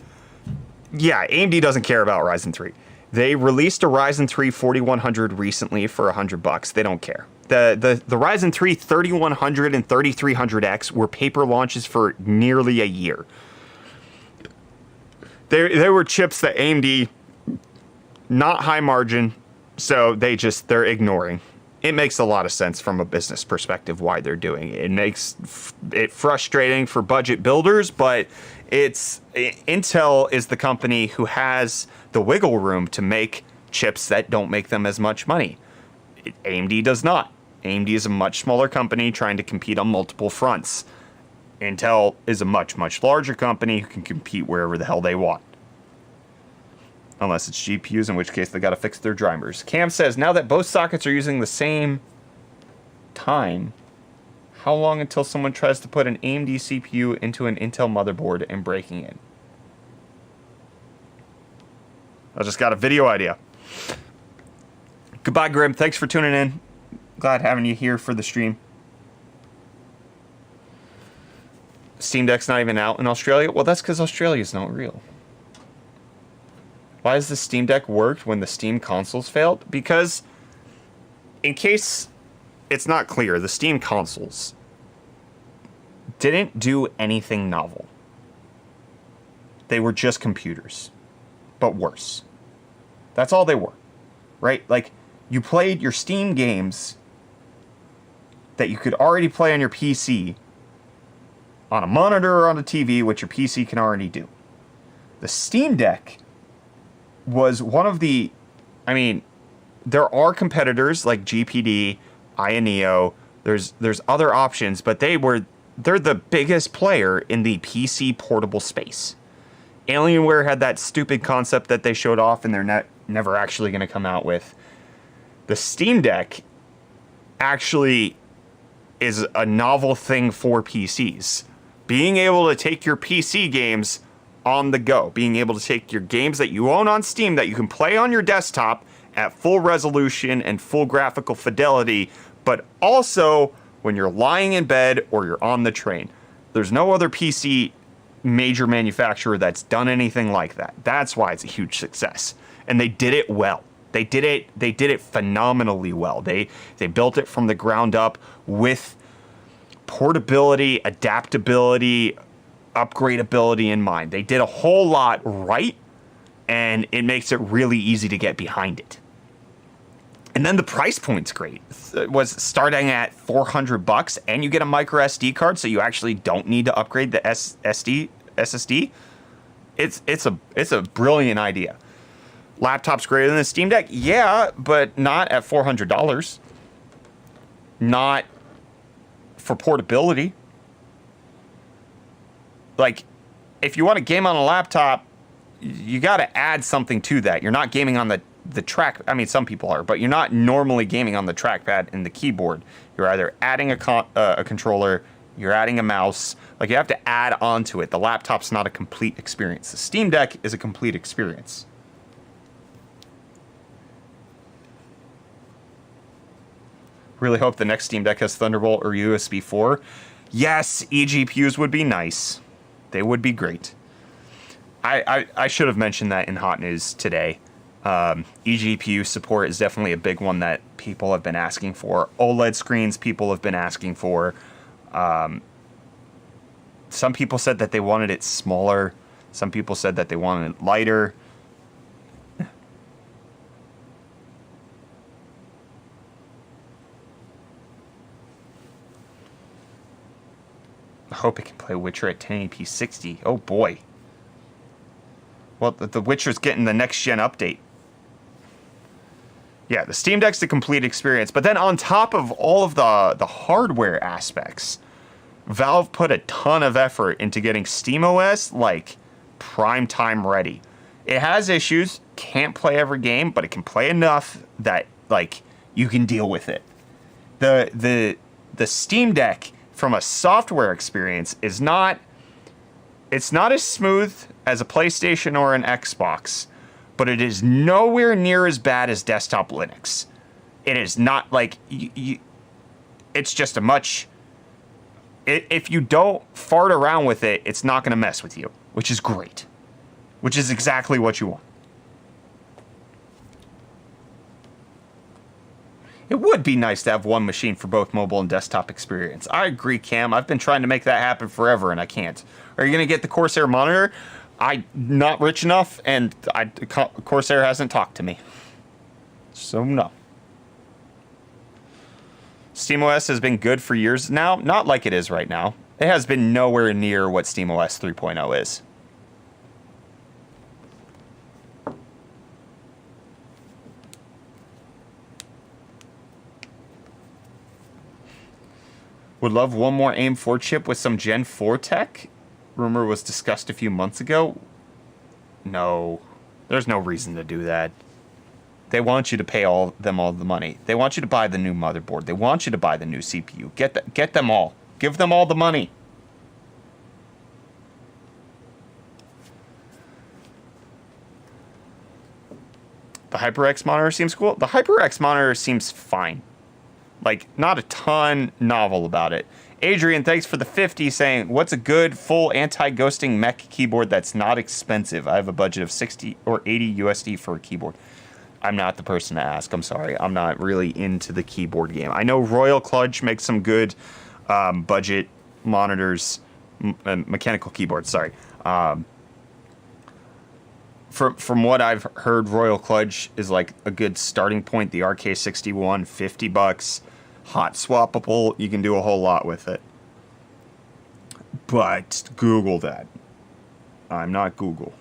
AMD doesn't care about Ryzen 3. They released a Ryzen 3 4100 recently for $100. They don't care. The Ryzen 3 3100 and 3300X were paper launches for nearly a year. They were chips that AMD, not high margin, so they're ignoring. It makes a lot of sense from a business perspective why they're doing it. It makes it frustrating for budget builders, but Intel is the company who has the wiggle room to make chips that don't make them as much money. AMD does not. AMD is a much smaller company trying to compete on multiple fronts. Intel is a much, much larger company who can compete wherever the hell they want. Unless it's GPUs, in which case they got to fix their drivers. Cam says, now that both sockets are using the same time, how long until someone tries to put an AMD CPU into an Intel motherboard and breaking it? I just got a video idea. Goodbye, Grim. Thanks for tuning in. Glad having you here for the stream. Steam Deck's not even out in Australia? Well, that's because Australia's not real. Why has the Steam Deck worked when the Steam consoles failed? Because, in case it's not clear, the Steam consoles didn't do anything novel. They were just computers, but worse. That's all they were, right? You played your Steam games that you could already play on your PC on a monitor or on a TV, which your PC can already do. The Steam Deck was one of the, there are competitors like GPD, Aya Neo, there's other options, but they're the biggest player in the PC portable space. Alienware had that stupid concept that they showed off and they're never actually going to come out with. The Steam Deck actually is a novel thing for PCs. Being able to take your PC games on the go, being able to take your games that you own on Steam that you can play on your desktop at full resolution and full graphical fidelity, but also when you're lying in bed or you're on the train. There's no other PC major manufacturer that's done anything like that. That's why it's a huge success. And they did it well. They did it phenomenally well. They built it from the ground up with portability, adaptability, upgradability in mind. They did a whole lot right, and it makes it really easy to get behind it. And then the price point's great. It was starting at $400, and you get a micro SD card, so you actually don't need to upgrade the SSD. It's a brilliant idea. Laptop's greater than the Steam Deck, yeah, but not at $400. Not for portability. Like, if you want to game on a laptop, you got to add something to that. You're not gaming on the track. I mean, some people are, but you're not normally gaming on the trackpad and the keyboard. You're either adding a controller, you're adding a mouse. Like, you have to add on to it. The laptop's not a complete experience. The Steam Deck is a complete experience. Really hope the next Steam Deck has Thunderbolt or USB 4. Yes, eGPUs would be nice. They would be great. I should have mentioned that in Hot News today. eGPU support is definitely a big one that people have been asking for. OLED screens people have been asking for. Some people said that they wanted it smaller. Some people said that they wanted it lighter. I hope it can play Witcher at 1080p 60. Oh boy. Well, the Witcher's getting the next gen update. Yeah, the Steam Deck's the complete experience. But then on top of all of the hardware aspects, Valve put a ton of effort into getting SteamOS, like, prime time ready. It has issues, can't play every game, but it can play enough that, like, you can deal with it. The Steam Deck, from a software experience, it's not as smooth as a PlayStation or an Xbox, but it is nowhere near as bad as desktop Linux. It is not like it's just a much. If you don't fart around with it, it's not going to mess with you, which is great, which is exactly what you want. It would be nice to have one machine for both mobile and desktop experience. I agree, Cam. I've been trying to make that happen forever, and I can't. Are you going to get the Corsair monitor? I'm not rich enough, and Corsair hasn't talked to me. So, no. SteamOS has been good for years now. Not like it is right now. It has been nowhere near what SteamOS 3.0 is. Would love one more AIM-4 chip with some Gen 4 tech. Rumor was discussed a few months ago. No, there's no reason to do that. They want you to pay all the money. They want you to buy the new motherboard. They want you to buy the new CPU. Get them all. Give them all the money. The HyperX monitor seems cool. The HyperX monitor seems fine. Like, not a ton novel about it. Adrian, thanks for the 50, saying, what's a good full anti-ghosting mech keyboard that's not expensive? I have a budget of 60 or 80 USD for a keyboard. I'm not the person to ask. I'm sorry. I'm not really into the keyboard game. I know Royal Clutch makes some good budget monitors, mechanical keyboards, sorry. From what I've heard, Royal Clutch is like a good starting point. The RK61, $50. Hot swappable. You can do a whole lot with it. But Google that. I'm not Google.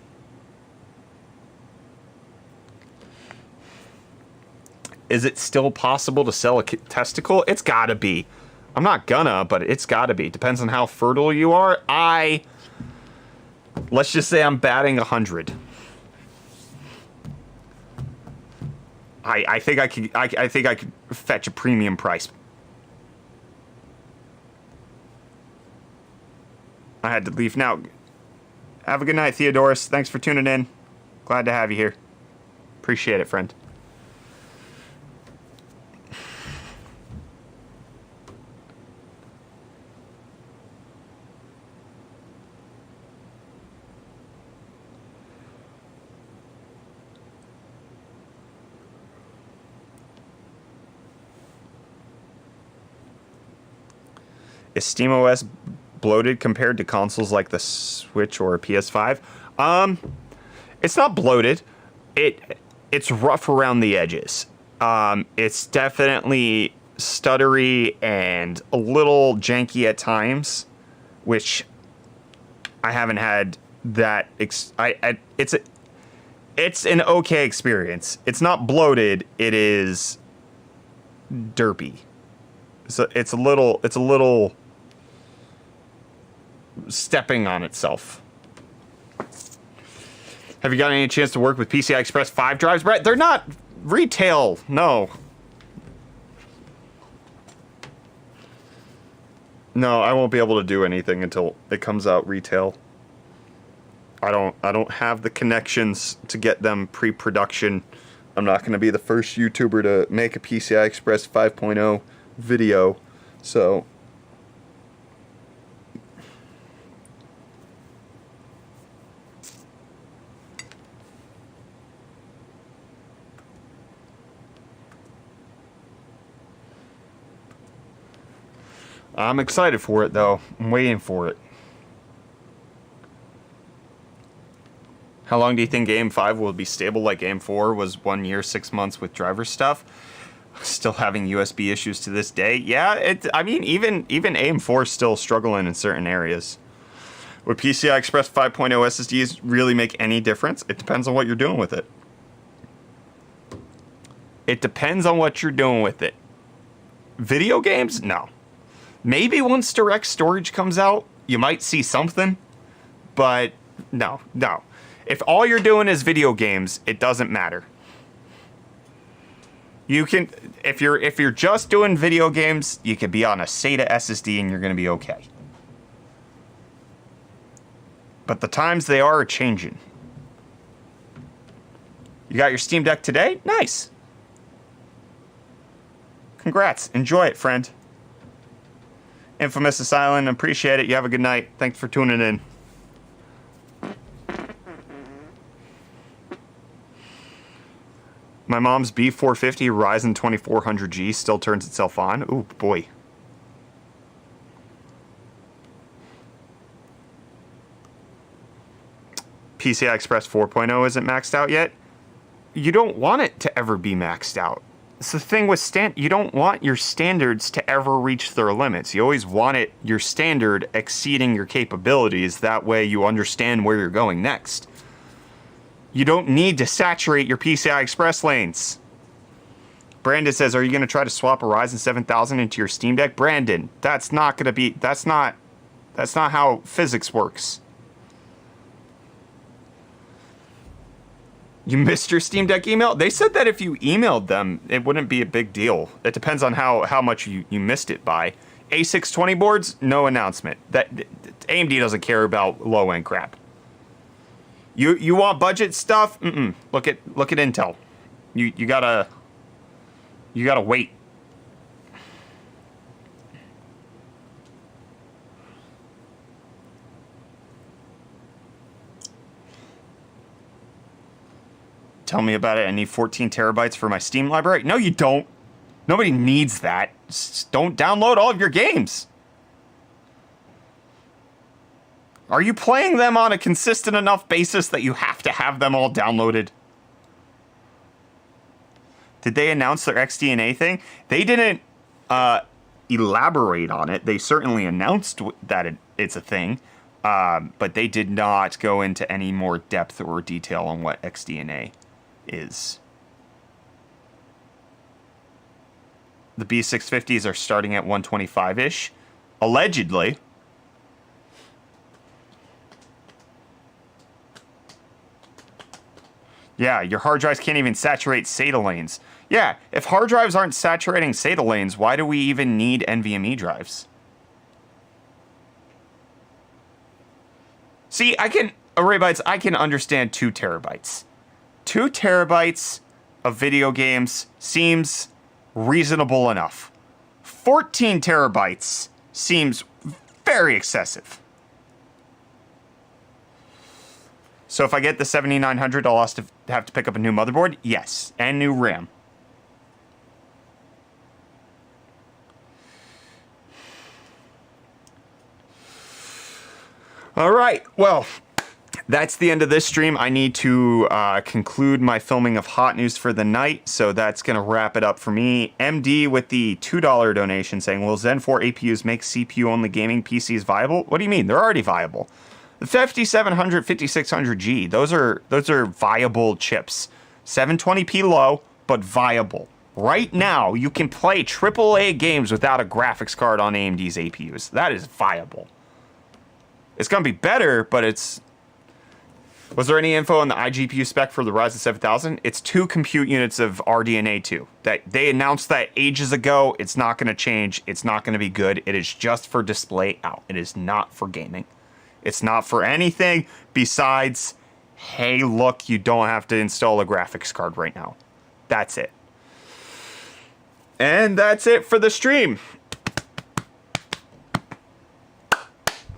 Is it still possible to sell a testicle? It's gotta be. I'm not gonna, but it's gotta be. Depends on how fertile you are. Let's just say I'm batting 100. I think I could fetch a premium price. I had to leave now. Have a good night, Theodorus. Thanks for tuning in. Glad to have you here. Appreciate it, friend. Is SteamOS bloated compared to consoles like the Switch or a PS5? It's not bloated. It's rough around the edges. It's definitely stuttery and a little janky at times, which I haven't had that. It's an okay experience. It's not bloated. It is derpy. So it's a little stepping on itself. Have you got any chance to work with PCI Express 5 drives, Brett? They're not retail. No. No, I won't be able to do anything until it comes out retail. I don't have the connections to get them pre-production. I'm not going to be the first YouTuber to make a PCI Express 5.0 video. So I'm excited for it, though. I'm waiting for it. How long do you think Game 5 will be stable like Game 4 was 1 year, 6 months with driver stuff? Still having USB issues to this day. Yeah, I mean, even AM4 is still struggling in certain areas. Would PCI Express 5.0 SSDs really make any difference? It depends on what you're doing with it. It depends on what you're doing with it. Video games? No. Maybe once direct storage comes out, you might see something. But no. If all you're doing is video games, it doesn't matter. You can, if you're just doing video games, you can be on a SATA SSD and you're going to be okay. But the times they are changing. You got your Steam Deck today? Nice. Congrats. Enjoy it, friend. Infamous Asylum, appreciate it. You have a good night. Thanks for tuning in. My mom's B450 Ryzen 2400G still turns itself on. Ooh, boy. PCI Express 4.0 isn't maxed out yet. You don't want it to ever be maxed out. It's the thing with you don't want your standards to ever reach their limits. You always want your standard exceeding your capabilities. That way you understand where you're going next. You don't need to saturate your PCI Express lanes. Brandon says, are you going to try to swap a Ryzen 7000 into your Steam Deck? Brandon, that's not how physics works. You missed your Steam Deck email? They said that if you emailed them, it wouldn't be a big deal. It depends on how much you missed it by. A620 boards, no announcement. AMD doesn't care about low-end crap. You want budget stuff? Look at Intel. You gotta wait. Tell me about it. I need 14 terabytes for my Steam library. No, you don't. Nobody needs that. Just don't download all of your games. Are you playing them on a consistent enough basis that you have to have them all downloaded? Did they announce their XDNA thing? They didn't elaborate on it. They certainly announced that it's a thing, but they did not go into any more depth or detail on what XDNA is. The B650s are starting at 125-ish, allegedly. Yeah, your hard drives can't even saturate SATA lanes. Yeah, if hard drives aren't saturating SATA lanes, why do we even need NVMe drives? See, Array Bytes, I can understand 2 terabytes. 2 terabytes of video games seems reasonable enough. 14 terabytes seems very excessive. So if I get the 7900, I'll have to pick up a new motherboard? Yes, and new RAM. All right, well, that's the end of this stream. I need to conclude my filming of hot news for the night, so that's going to wrap it up for me. MD with the $2 donation saying, will Zen 4 APUs make CPU-only gaming PCs viable? What do you mean? They're already viable. The 5700, 5600G, those are viable chips. 720p low, but viable. Right now, you can play AAA games without a graphics card on AMD's APUs. That is viable. It's going to be better, but it's... Was there any info on the iGPU spec for the Ryzen 7000? It's 2 compute units of RDNA 2. That they announced that ages ago. It's not going to change. It's not going to be good. It is just for display out. It is not for gaming. It's not for anything besides, hey, look, you don't have to install a graphics card right now. That's it. And that's it for the stream.